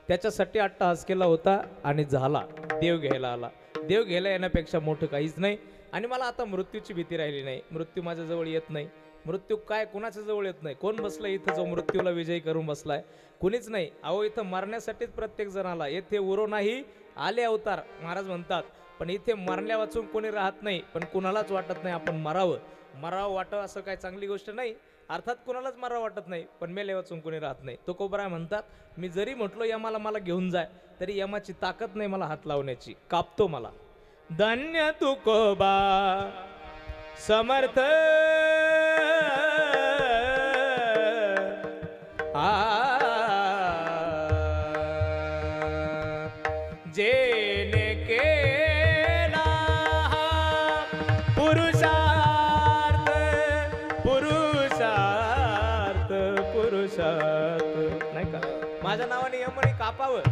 त्याच्यासाठी अट्टहास केला होता आणि झाला. देव घ्यायला आला. देव घ्यायला येण्यापेक्षा मोठं काहीच नाही. आणि मला आता मृत्यूची भीती राहिली नाही. मृत्यू माझ्या जवळ येत नाही. मृत्यू काय कोणाच्या जवळ येत नाही. कोण बसलाय इथं जो मृत्यूला विजयी करून बसलाय? कुणीच नाही. अहो इथं मरण्यासाठीच प्रत्येक जण आला. येथे उरो नाही आले अवतार महाराज म्हणतात. पण इथे मरण्या वाचून कोणी राहत नाही. पण कुणालाच वाटत नाही आपण मरावं. मरावं वाटावं असं काय चांगली गोष्ट नाही. अर्थात कुणालाच मरावं वाटत नाही. पण मेले वाचून कोणी राहत नाही. तुकोबराय म्हणतात मी जरी म्हटलो यमाला मला घेऊन जाय, तरी यमाची ताकद नाही मला हात लावण्याची. कापतो मला. धन्य तुकोबा समर्थ जेने केला पुरुषार्थ पुरुषार्थ पुरुषार्थ. नाही का माझ्या नावाने यमनी कापावं.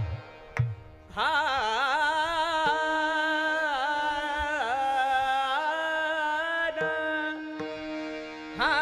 हा हा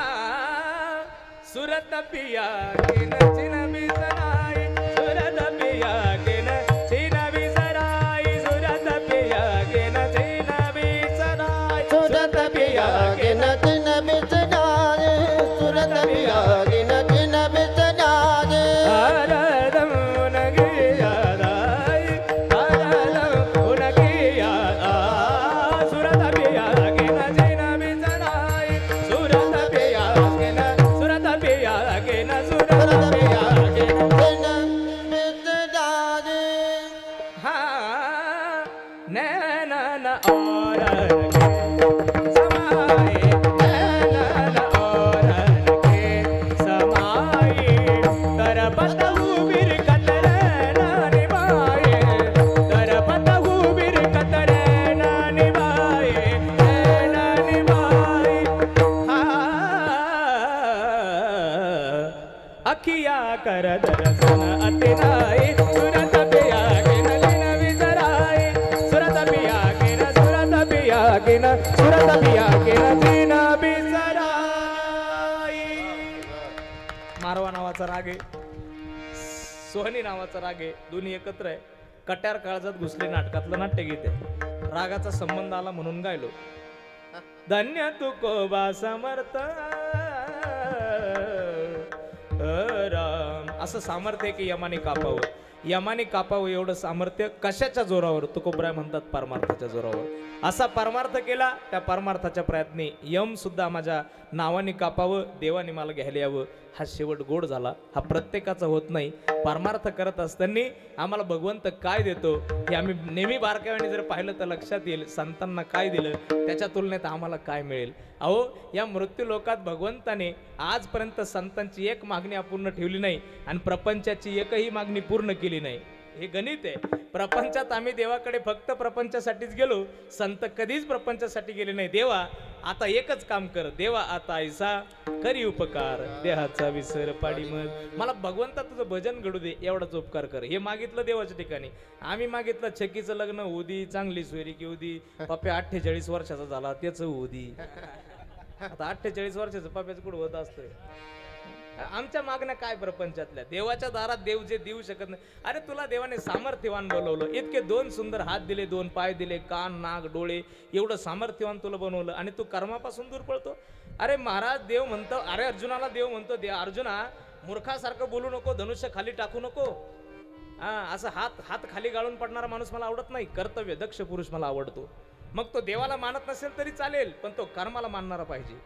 सुरत पिया के नचिन बिसराई सुरत पिया के नचिन बिसराई सुरत पिया के नचिन बिसराई सुरत पिया के नचिन बिसराए सुरत पिया के नचिन बिसराए हरदम उनकी याद आई हरदम उनकी याद आई सुरत पिया के नचिन बिसराई सुरत पिया के न सुरत पिया के न सुरत पिया के न हाँ नैनन और समाए नैनन और के समाए तरपत उबिर कतरे ना निभाए तरपत उबिर कतरे ना निभाए ना निभाए अखिया कर दर्शन अतिनाई सुरत पिया के नलिन विजराई सुरत पिया के न सुरत पिया के न सुरत पिया के नलिन विजराई मारवा नावाचा राग आहे सोहनी नावाचा राग आहे दोन्ही एकत्र आहे कट्यार काळजात घुसले नाटकातलं नाट्यगीत आहे रागाचा संबंध आला म्हणून गायलो धन्य तू कोबा समर्थ राम असं सामर्थ्य आहे की यमाने कापावं यमाने कापावं एवढं सामर्थ्य कशाच्या जोरावर तुकोबराय म्हणतात परमार्थाच्या जोरावर असा परमार्थ केला त्या परमार्थाच्या प्रयत्नी यम सुद्धा माझ्या नावाने कापावं देवाने मला घ्यायला यावं हा शेवट गोड झाला हा प्रत्येकाचा होत नाही परमार्थ करत असताना आम्हाला भगवंत काय देतो हे आम्ही नेहमी बारकाव्याने जर पाहिलं तर लक्षात येईल संतांना काय दिलं त्याच्या तुलनेत आम्हाला काय मिळेल अहो या मृत्यू लोकात भगवंताने आजपर्यंत संतांची एक मागणी अपूर्ण ठेवली नाही आणि प्रपंचाची एकही मागणी पूर्ण केली नाही हे गणित आहे प्रपंचात आम्ही देवाकडे फक्त प्रपंचासाठीच गेलो संत कधीच प्रपंचासाठी गेले नाही देवा आता एकच काम कर देवा आता ऐसा करी उपकार देहाचा विसर पाडी मग मला भगवंता तुझं भजन घडू दे एवढाच उपकार कर हे मागितलं देवाच्या ठिकाणी आम्ही मागितलं छकीचं लग्न होऊ दे चांगली सोयरी की होऊ दे पप्या 48 वर्षाचा झाला त्याच होऊ दे आता 48 वर्षाचं पप्याचं कुठं होत असतंय आमच्या मागण्या काय प्रपंचातल्या देवाच्या दारात देव जे देऊ शकत नाही अरे तुला देवाने सामर्थ्यवान बोलवलं इतके 2 सुंदर हात दिले 2 पाय दिले कान नाक डोळे एवढं सामर्थ्यवान तुला बनवलं आणि तू कर्मापासून दूर पळतो अरे महाराज देव म्हणतो अरे अर्जुनाला देव म्हणतो दे अर्जुना मूर्खासारखं बोलू नको धनुष्य खाली टाकू नको असं हात खाली गाळून पडणारा माणूस मला आवडत नाही कर्तव्य दक्ष पुरुष मला आवडतो मग तो देवाला मानत नसेल तरी चालेल पण तो कर्माला मानणारा पाहिजे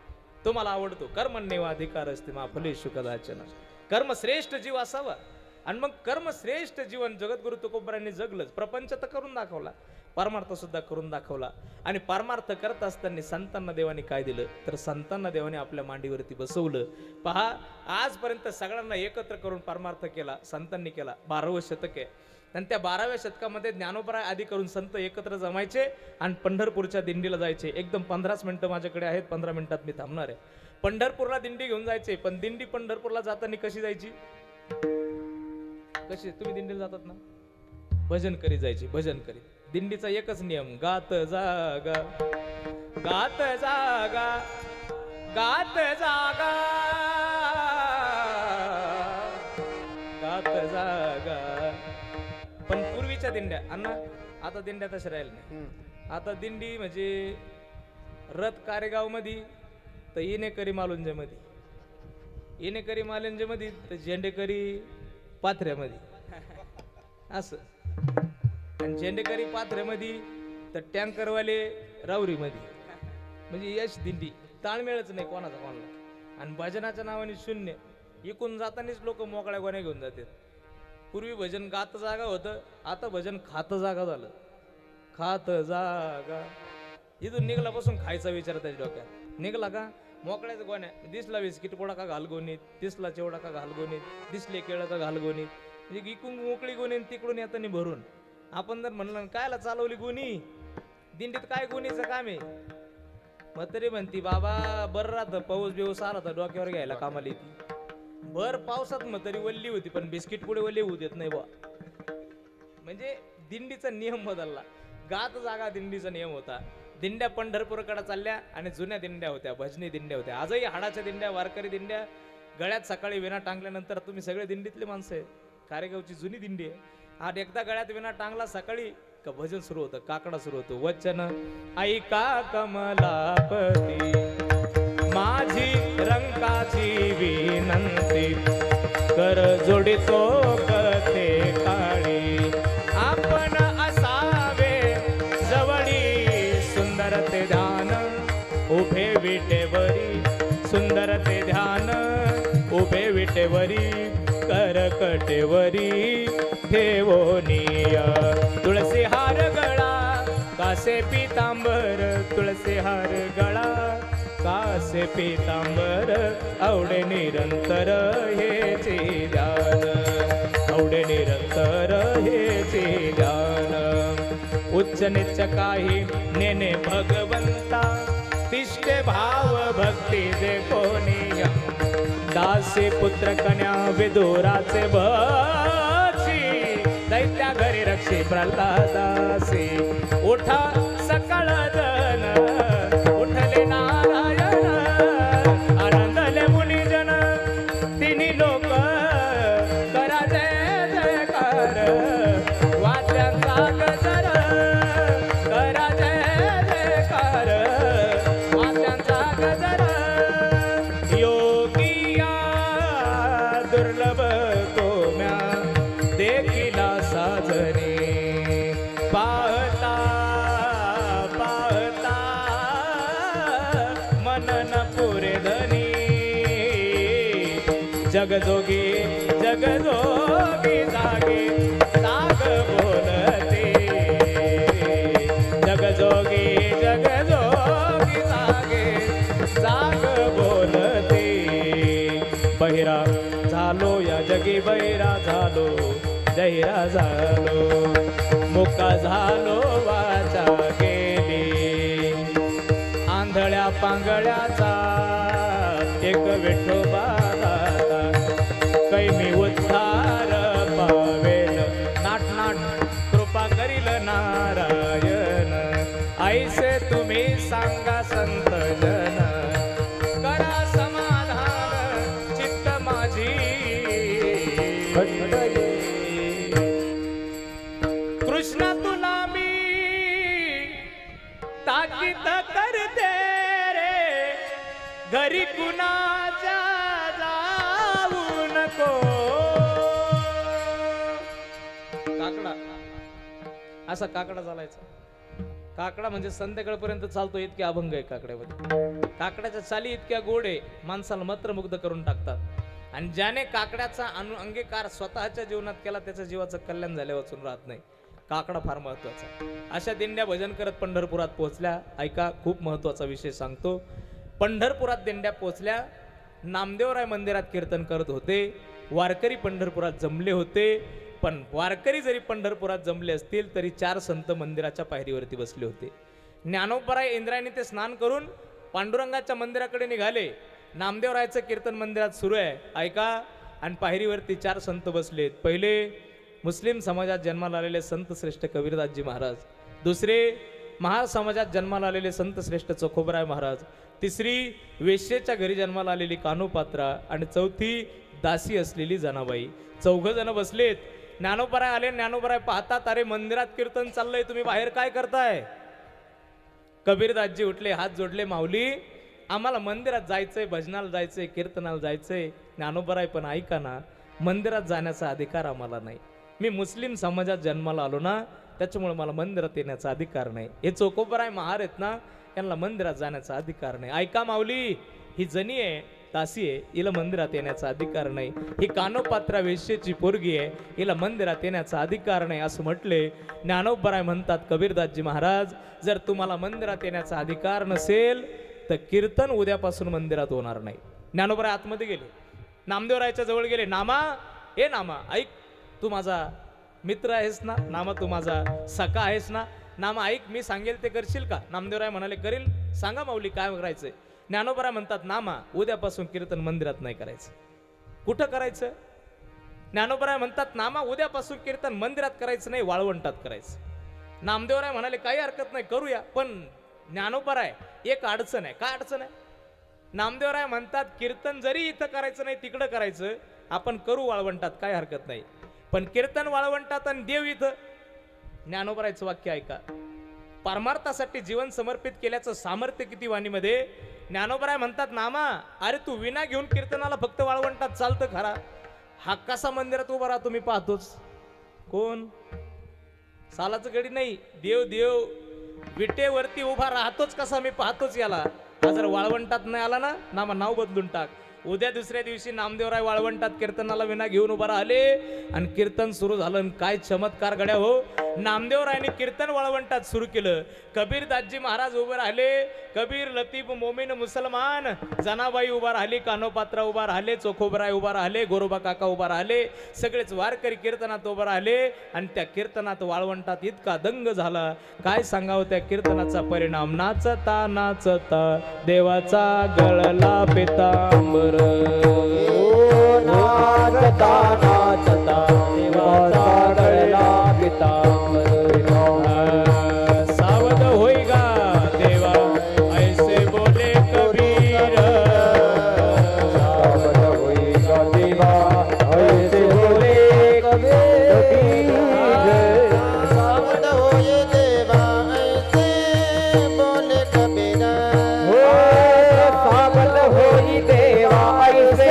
तो मला आवडतो कर्मण्येव अधिकार असते मा फलेषु कदाचन कर्म श्रेष्ठ जीव असावा आणि मग कर्म श्रेष्ठ जीवन जगद्गुरु तुकोबरायांनी जगलंच प्रपंच तर करून दाखवला परमार्थ सुद्धा करून दाखवला आणि परमार्थ करत असताना संतांना देवाने काय दिलं तर संतांना देवाने आपल्या मांडीवरती बसवलं पहा आजपर्यंत सगळ्यांना एकत्र करून परमार्थ केला संतांनी केला 12वं शतक आहे आणि त्या 12व्या शतकामध्ये ज्ञानोबराय आदी करून संत एकत्र जमायचे आणि पंढरपूरच्या दिंडीला जायचे एकदम 15 मिनिटं माझ्याकडे आहेत 15 मिनिटात मी थांबणार आहे पंढरपूरला दिंडी घेऊन जायचे पण दिंडी पंढरपूरला जाताना कशी जायची कशी तुम्ही दिंडीला जातात ना भजन करीत जायची भजन करीत दिंडीचा एकच नियम गात जागा गात जागा गात जागा गात जागा पण पूर्वीच्या दिंड्या अण्णा आता दिंड्या तशा राहिल्या नाही आता दिंडी म्हणजे रथ कारेगाव मध्ये तर येणेकरी मालुंजे मध्ये येणेकरी मालुंजे मध्ये तर झेंडेकरी पाथऱ्यामध्ये असं आणि झेंडेकरी पाथऱ्यामध्ये तर टँकरवाले रावरीमध्ये म्हणजे यश दिंडी ताळमेळच नाही कोणाचा कोणाला आणि भजनाच्या नावाने शून्य इकून जातानीच लोक मोकळ्या गोण्या घेऊन जातात पूर्वी भजन गात जागा होतं आता भजन खात जागा झालं खात जागा इथून निघाल्यापासून खायचा विचार त्याच्या डोक्यात निघला का मोकळ्याच गोण्या दिसला बिस्किट पोडा का घालगोनीत दिसला चिवडा का घालगोनीत दिसले केळं का घालगोनीत म्हणजे इकून मोकळी गोणी तिकडून येताना भरून आपण जर म्हणलं कायला चालवली गोणी दिंडीत काय गोणीचं काम आहे मग तरी म्हणती बाबा बरं राहतं पाऊस बिऊस आला तर डोक्यावर घ्यायला कामाला येते भर पावसात मग तरी वल्ली होती पण बिस्किट पुढे वल्ली होऊ देत नाही बा म्हणजे दिंडीचा नियम बदलला गात जागा दिंडीचा नियम होता दिंड्या पंढरपूरकडे चालल्या आणि जुन्या दिंड्या होत्या भजनी दिंड्या होत्या आजही हाडाच्या दिंड्या वारकरी दिंड्या गळ्यात सकाळी विणा टांगल्यानंतर तुम्ही सगळे दिंडीतले माणसं आहे, कारेगावची जुनी दिंडी आहे. हा एकदा गळ्यात विणा टांगला सकाळी का भजन सुरू होतं, काकडा सुरू होतो. वचन ऐका कमलापती माझी रंगाची विनंती, कर जोडितो कथे काळी आपण असावे जवळी, सुंदर ते ध्यान उभे विटेवरी, सुंदर ते ध्यान उभे विटेवरी, करकटेवरी ठेवोनिया तुळसी हार गळा कासे पितांबर, तुळसी हार गळा कासे पितांबर, आवडे निरंतर हेचे ध्यान, आवडे निरंतर हेचे ध्यान. उच्च नीच काही नेने भगवंता, तिष्ठे भाव भक्ती जे कोणिया, दासी पुत्र कन्या विदुराचे भक्षी, दैत्या घरी रक्षी प्रल्हादासी. उठा सकाळ जन उठले नारायण, आनंदले मुनिजन तिन्ही लोक, करा जय जयकार वाद्यांचा गजर, करा जय जयकार वाद्यांचा गजर. योगिया दुर्लभ कोम्या देखिला साजरे, पाहता पाहता मनन पुरे धनी, जगजोगी जगजोगी जागे जाग बोलते, जगजोगी जगजोगी जागे जाग बोलते. बहिरा झालो या जगी बहिरा झालो, जहिरा झालो मुका झालो वाचा गेली, आंधळ्या पांगळ्याचा एक विठोबा दाता, कैमी उद्धार पावेल नाट नाट कृपा करील नारायण, ऐसे तुम्ही सांगा संत जन, करा समाधान चित्त माझी खटले. कृष्ण तुला मी ताकीद करते रे, घरी कुणाच्या जाऊ नको. काकडा असा काकडा चालायचा. काकडा म्हणजे संध्याकाळपर्यंत चालतो इतके अभंग आहे काकड्यामध्ये. काकड्याच्या चाली इतक्या गोड आहे, माणसाला मंत्रमुग्ध करून टाकतात. आणि ज्याने काकड्याचा अंगीकार स्वतःच्या जीवनात केला त्याच्या जीवाचं कल्याण झाले वाचून राहत नाही. काकडा फार महत्वाचा. अशा दिंड्या भजन करत पंढरपुरात पोहोचल्या. ऐका, खूप महत्वाचा विषय सांगतो. पंढरपुरात दिंड्या पोहोचल्या. नामदेवराय मंदिरात कीर्तन करत होते. वारकरी पंढरपुरात जमले होते. पण वारकरी जरी पंढरपुरात जमले असतील तरी 4 संत मंदिराच्या पायरीवरती बसले होते. ज्ञानोबराय इंद्रायणी ते स्नान करून पांडुरंगाच्या मंदिराकडे निघाले. नामदेवरायचं कीर्तन मंदिरात सुरू आहे. ऐका, आणि पायरीवरती 4 संत बसलेत. पहिले मुस्लिम समाजात जन्माला आलेले संत श्रेष्ठ कबीरदासजी महाराज. दुसरे महार समाजात जन्माला आलेले संत श्रेष्ठ चोखोबराय महाराज. तिसरी वेश्येच्या घरी जन्माला आलेली कानोपात्रा. आणि चौथी दासी असलेली जनाबाई. 4 जण बसलेत. ज्ञानोबराय आले. ज्ञानोबराय पाहतात, अरे मंदिरात कीर्तन चाललंय, तुम्ही बाहेर काय करताय? कबीरदासजी उठले, हात जोडले, माऊली आम्हाला मंदिरात जायचंय, भजनाला जायचंय, कीर्तनाला जायचंय. ज्ञानोबराय पण ऐका ना, मंदिरात जाण्याचा अधिकार आम्हाला नाही. मी मुस्लिम समाजात जन्माला आलो ना, त्याच्यामुळे मला मंदिरात येण्याचा अधिकार नाही. हे चोखोबराय महार आहेत ना, यांना मंदिरात जाण्याचा अधिकार नाही. ऐका माऊली, ही जनी आहे, दासी आहे, हिला मंदिरात येण्याचा अधिकार नाही. ही कानोपात्रा वेश्येची पोरगी आहे, हिला मंदिरात येण्याचा अधिकार नाही असं म्हटले. ज्ञानोबराय म्हणतात, कबीरदासजी महाराज, जर तुम्हाला मंदिरात येण्याचा अधिकार नसेल तर कीर्तन उद्यापासून मंदिरात होणार नाही. ज्ञानोबराय आतमध्ये गेले. नामदेवरायच्या जवळ गेले. नामा, हे नामा ऐक, तू माझा मित्र आहेस ना? नामा, तू माझा सखा आहेस ना? नामा ऐक, मी सांगेल ते करशील का? नामदेवराय म्हणाले, करील. सांगा माऊली काय करायचंय? ज्ञानोबराय म्हणतात, नामा उद्यापासून कीर्तन मंदिरात नाही करायचं. कुठं करायचं? ज्ञानोबराय म्हणतात, नामा उद्यापासून कीर्तन मंदिरात करायचं नाही, वाळवंटात करायचं. नामदेवराय म्हणाले, काही हरकत नाही, करूया. पण ज्ञानोबराय, एक अडचण आहे. काय अडचण आहे? नामदेवराय म्हणतात कीर्तन जरी इथं करायचं नाही तिकडं करायचं, आपण करू वाळवंटात, काय हरकत नाही, पण कीर्तन वाळवंटात आणि देव इथं. ज्ञानोबरायचं वाक्य ऐका, परमार्थासाठी जीवन समर्पित केल्याचं सामर्थ्य किती वाणीमध्ये. ज्ञानोबराय म्हणतात नामा, अरे तू विना घेऊन कीर्तनाला फक्त वाळवंटात चालतं खरा, हा कसा मंदिरात उभा राहतो मी पाहतोच. कोण सालाचं गडी नाही, देव देव विटेवरती उभा राहतोच कसा मी पाहतोच याला. हा जर वाळवंटात नाही आला ना, नामा नाव बदलून टाक. उद्या दुसऱ्या दिवशी नामदेवराय वाळवंटात कीर्तनाला विना घेऊन उभा राहिले आणि कीर्तन सुरू झालं. आणि काय चमत्कार घड्या हो, नामदेवरायने कीर्तन वाळवंटात सुरू केलं. कबीरदासजी महाराज उभे राहिले, कबीर लतीफ मोमीन मुसलमान, जनाबाई उभा राहिली, कानोपात्रा उभा राहिले, चोखोबराय उभा राहिले, गोरोबा काका उभा राहिले, सगळेच वारकरी कीर्तनात उभा राहिले. आणि त्या कीर्तनात वाळवंटात इतका दंग झाला, काय सांगावं त्या कीर्तनाचा परिणाम. नाचता नाचता देवाचा गळला पितांबर, नाचता नाचता देवाचा गळला पितांबर. सावध होई गा देवा ऐसे बोले कबीर, सावध होई गा देवा ऐसे बोले कबीर. सावध होई देवा ऐसे बोले कबीर. सावध होई देवा ऐसे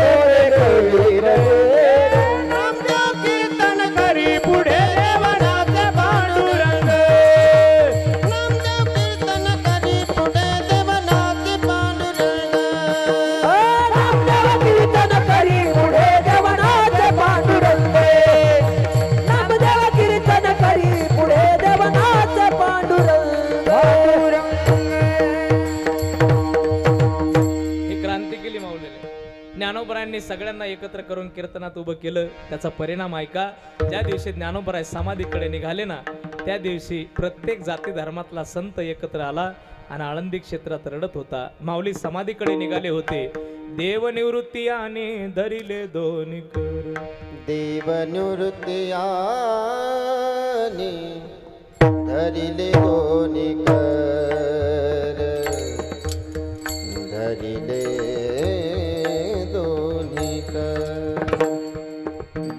बोले कबीर. नामदेव कीर्तन करी पुढे देवानाचे पांडुरंग. नामदेव कीर्तन करी पुढे देवानाचे पांडुरंग. नामदेव कीर्तन करी पुढे देवानाचे पांडुरंग. नामदेव कीर्तन करी पुढे देवानाचे पांडुरंग. ही क्रांती केली माऊलीने. ज्ञानोबरायांनी सगळ्यांना एकत्र करून कीर्तनात उभं केलं. त्याचा परिणाम ऐका, ज्या दिवशी ज्ञानोबराय समाधीकडे निघाले ना, त्या दिवशी प्रत्येक जाती धर्मातला संत एकत्र आला आणि आळंदी क्षेत्रात रडत होता. माऊली समाधीकडे निघाले होते. देवनिवृत्ती आणि धरिले दोन कर, देवनिवृत्ती आणि धरिले दोन्ही कर. धरिले दोन्ही कर.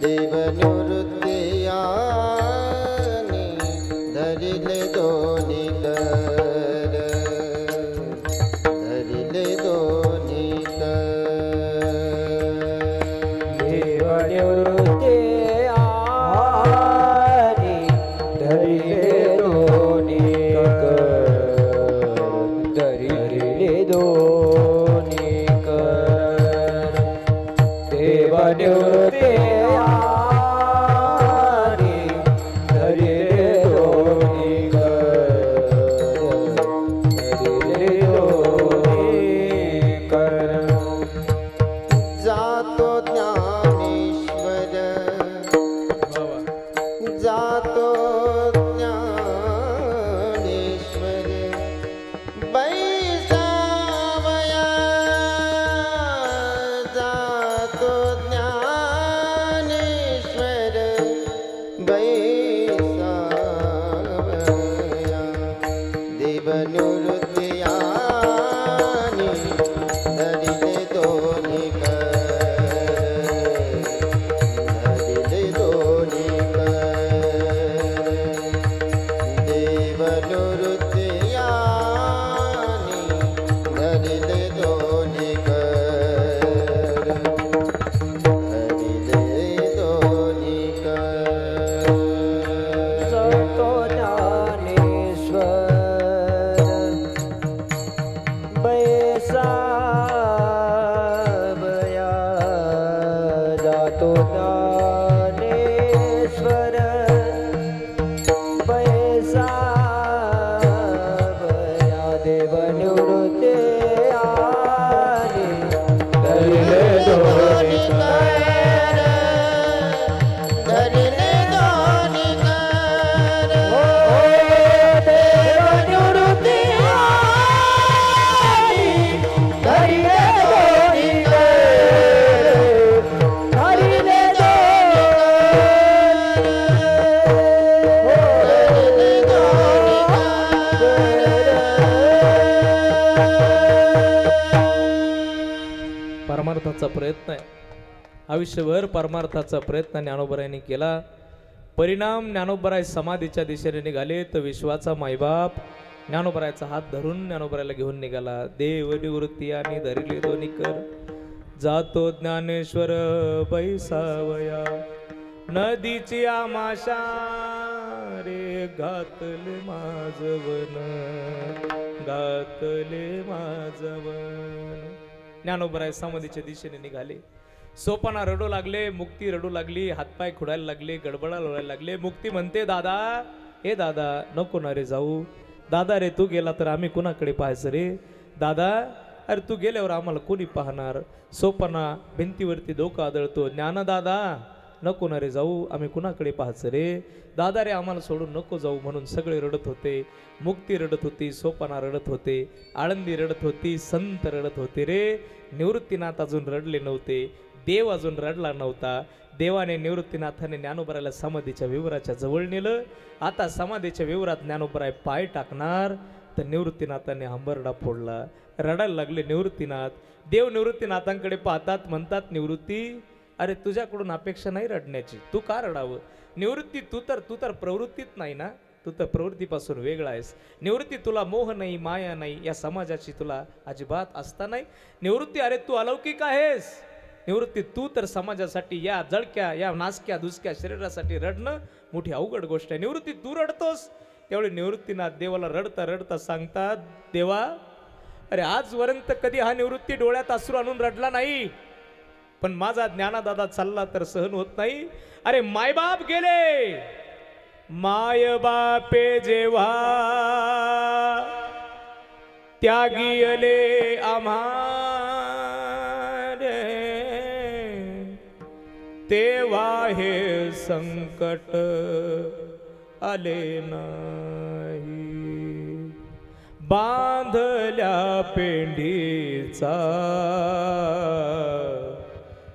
देवनिवृत्ती आणि धरिले दोन्ही कर. धरिले दोन्ही कर. देवनिवृत्ती आणि धरिले दोन्ही कर. धरिले दोन्ही कर. देवनिवृत्ती आणि धरिले दोन्ही कर. धरिले दोन्ही कर. जातो ज्ञानेश्वर, जातो ज्ञानेश्वर बैसावया. जातो ज्ञानेश्वर बैसावया. देवनिवृत्ती आणि धरिले दोन्ही कर. धरिले दोन्ही कर. देवनिवृत्ती आणि धरिले दोन्ही कर. धरिले दोन्ही कर. जातो ज्ञानेश्वर बैसावया. जातो ज्ञानेश्वर बैसावया. देवनिवृत्ती आणि धरिले दोन्ही कर. धरिले दोन्ही कर. देवनिवृत्ती आणि परमार्थाचा प्रयत्न आहे. आयुष्यभर परमार्थाचा प्रयत्न ज्ञानोबरायांनी केला. परिणाम ज्ञानोबराय समाधीच्या दिशेने निघाले तर विश्वाचा मायबाप ज्ञानोबरायचा हात धरून ज्ञानोबरायला घेऊन निघाला. देव निवृत्ती आणि धरिले दोन्ही कर, जातो ज्ञानेश्वर बैसावया. नदीची आमाशा रे घातले माझवन, घातले माझवन. ज्ञानोबराय समाधीच्या दिशेने निघाले. सोपाना रडू लागले, मुक्ती रडू लागली, हातपाय खुडायला लागले, गडबडा लोळायला लागले. मुक्ती म्हणते, दादा ए दादा नको ना रे जाऊ. दादा रे तू गेला तर आम्ही कुणाकडे पाहायचं रे. दादा अरे तू गेल्यावर आम्हाला कोणी पाहणार. सोपाना भिंतीवरती डोकं आदळतो, ज्ञानदादा नको ना रे जाऊ, आम्ही कुणाकडे पाहायचं रे. दादा रे आम्हाला सोडून नको जाऊ. म्हणून सगळे रडत होते. मुक्ती रडत होती, सोपाना रडत होते, आळंदी रडत होती, संत रडत होते रे. निवृत्तीनाथ अजून रडले नव्हते, देव अजून रडला नव्हता. देवाने निवृत्तीनाथाने ज्ञानोबरायला समाधीच्या विवराच्या जवळ नेलं. आता समाधीच्या विवरात ज्ञानोबराय पाय टाकणार तर निवृत्तीनाथाने हंबरडा फोडला. रडायला लागले निवृत्तीनाथ. देव निवृत्तीनाथांकडे पाहतात, म्हणतात, निवृत्ती अरे तुझ्याकडून अपेक्षा नाही रडण्याची, तू का रडावं. निवृत्ती तू तर प्रवृत्तीत नाही ना, तू तर प्रवृत्तीपासून वेगळा आहेस. निवृत्ती तुला मोह नाही, माया नाही, या समाजाची तुला अजिबात आस्था नाही. निवृत्ती अरे तू अलौकिक आहेस. निवृत्ती तू तर समाजासाठी, या जळक्या या नासक्या दुसक्या शरीरासाठी रडणं मोठी अवघड गोष्ट आहे. निवृत्ती तू रडतोस. त्यावेळी निवृत्तीनाथ देवाला रडता रडता सांगतात, देवा अरे आजपर्यंत कधी हा निवृत्ती डोळ्यात अश्रू आणून रडला नाही, पण माझा ज्ञानदादा चालला तर सहन होत नाही. अरे मायबाप गेले, माय बापे जेव्हा त्यागी अले आम्हा तेव्हा हे संकट आले नाही. बांधल्या पेंडीचा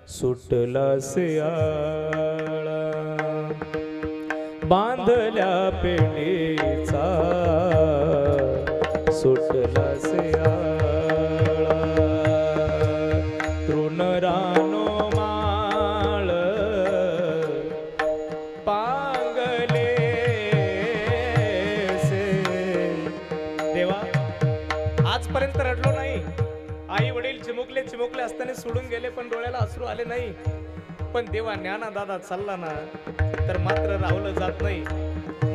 सुटला सियाळा, बांधल्या पेंडीचा सुटला सियाळा. तृणरानो माळ पांगले से. देवा आजपर्यंत रडलो नाही. आई वडील चिमुकले असताना सोडून गेले, पण डोळ्याला अश्रू आले नाही. पण देवा ज्ञानदादा चालला ना तर मात्र राहुलं जात नाही.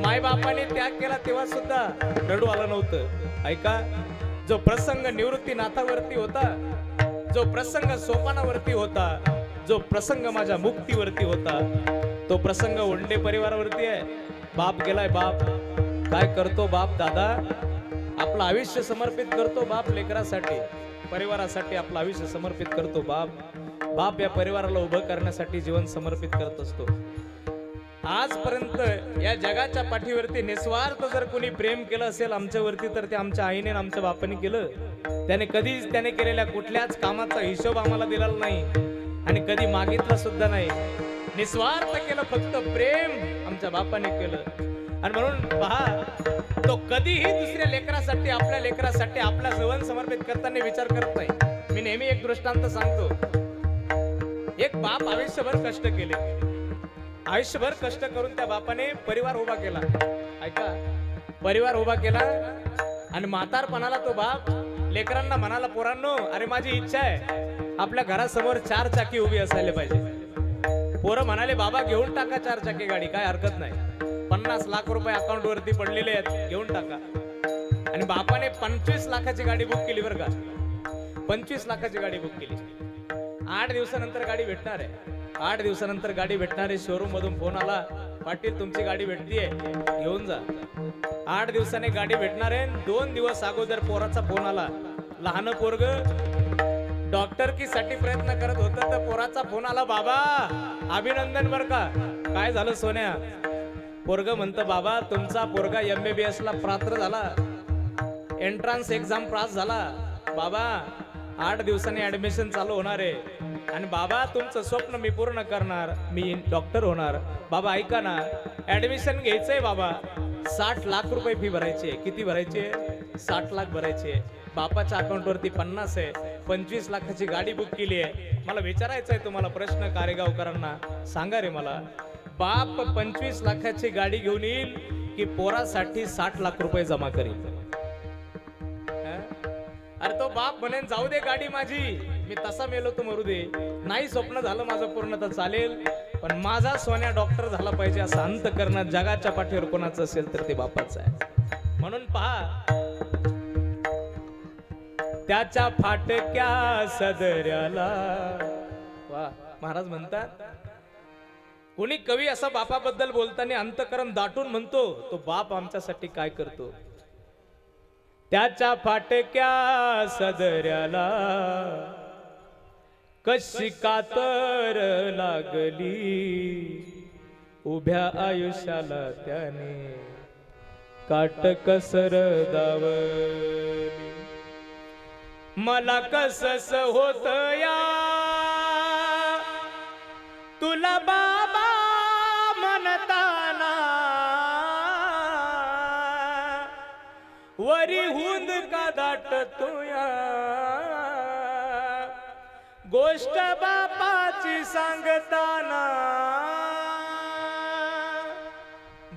मायबापाने त्याग केला तेव्हा सुद्धा रडू आलं नव्हतं. ऐका, जो प्रसंग निवृत्तीनाथावरती होता, जो प्रसंग सोपानावरती होता, जो प्रसंग माझ्या मुक्तीवरती होता, तो प्रसंग ओंडे परिवारावरती आहे. बाप गेलाय. बाप काय करतो? बाप दादा आपलं आयुष्य समर्पित करतो. बाप लेकरासाठी, परिवारासाठी आपलं आयुष्य समर्पित करतो. बाप या परिवाराला उभं करण्यासाठी जीवन समर्पित करत असतो. आजपर्यंत या जगाच्या पाठीवरती निस्वार्थ जर कोणी प्रेम केलं असेल आमच्यावरती तर ते आमच्या आईने आणि आमच्या बापाने केलं. त्याने कधीच त्याने केलेल्या कुठल्याच कामाचा हिशोब आम्हाला दिलेला नाही आणि कधी मागितला सुद्धा नाही. निस्वार्थ केलं, फक्त प्रेम आमच्या बापाने केलं. आणि म्हणून पहा, तो कधीही दुसऱ्या लेकरासाठी, आपल्या लेकरासाठी आपला जीवन समर्पित करताना विचार करत नाही. मी नेहमी एक दृष्टांत सांगतो. एक बाप आयुष्यभर कष्ट केले, आयुष्यभर कष्ट करून त्या बापाने परिवार उभा केला. ऐका, परिवार उभा केला आणि म्हातारपणाला तो बाप लेकरांना म्हणाला, पोरांनो अरे माझी इच्छा आहे आपल्या घरासमोर 4 चाकी उभी असायला पाहिजे. पोरं म्हणाले, बाबा घेऊन टाका 4 चाकी गाडी, काय हरकत नाही, 50 लाख रुपये अकाउंट वरती पडलेले आहेत, घेऊन टाका. आणि बापाने 25 लाखाची गाडी बुक केली बरं का. 25 लाखाची गाडी बुक केली. 8 दिवसानंतर गाडी भेटणार आहे. 8 दिवसानंतर गाडी भेटणार आहे. शोरूम मधून फोन आला, पाटील तुमची गाडी भेटतीये, घेऊन जा. 8 दिवसाने गाडी भेटणार आहे. 2 दिवस अगोदर पोराचा फोन आला. लहान पोरग डॉक्टरकी साठी प्रयत्न करत होतं तर पोराचा फोन आला, बाबा अभिनंदन बर का. काय झालं सोन्या? पोरग म्हणतं, बाबा तुमचा पोरगा MBBS ला पात्र झाला, एंट्रन्स एक्झाम पास झाला. बाबा 8 दिवसांनी ऍडमिशन चालू होणार आहे आणि बाबा तुमचं स्वप्न मी पूर्ण करणार, मी डॉक्टर होणार. बाबा ऐका ना, ऍडमिशन घ्यायचंय बाबा, 60 लाख रुपये फी भरायची आहे. किती भरायची आहे? 60 लाख भरायची आहे. बापाच्या अकाउंटवरती 50 आहे, 25 लाखाची गाडी बुक केली आहे. मला विचारायचं आहे तुम्हाला प्रश्न, कारेगावकरांना सांगा रे मला, बाप 25 लाखाची गाडी घेऊन येईल की पोरासाठी 60 लाख रुपये जमा करेल? अरे तो बाप म्हणेन जाऊ दे गाडी माझी, मी तसा मेलो तर मरू दे, नाही स्वप्न झालं माझं पूर्ण तर चालेल, पण माझा सोन्या डॉक्टर झाला पाहिजे असं अंतःकरण जगाच्या पाठीवर कोणाचं असेल तर ते बापाचं आहे. म्हणून पहा, त्याच्या फाटक्या सदऱ्याला, वा महाराज म्हणतात, कोणी कवी असा बापाबद्दल बोलताना अंतःकरण दाटून म्हणतो, तो बाप आमच्यासाठी काय करतो. त्याच्या फाटक्या सदऱ्याला कशी कातर लागली, उभ्या आयुष्याला त्याने काट कसर दावली. मला कसस होत या तुला बाबा म्हणताना, वरी हुंद का दाटतो या, गोष्ट बापाची सांगताना.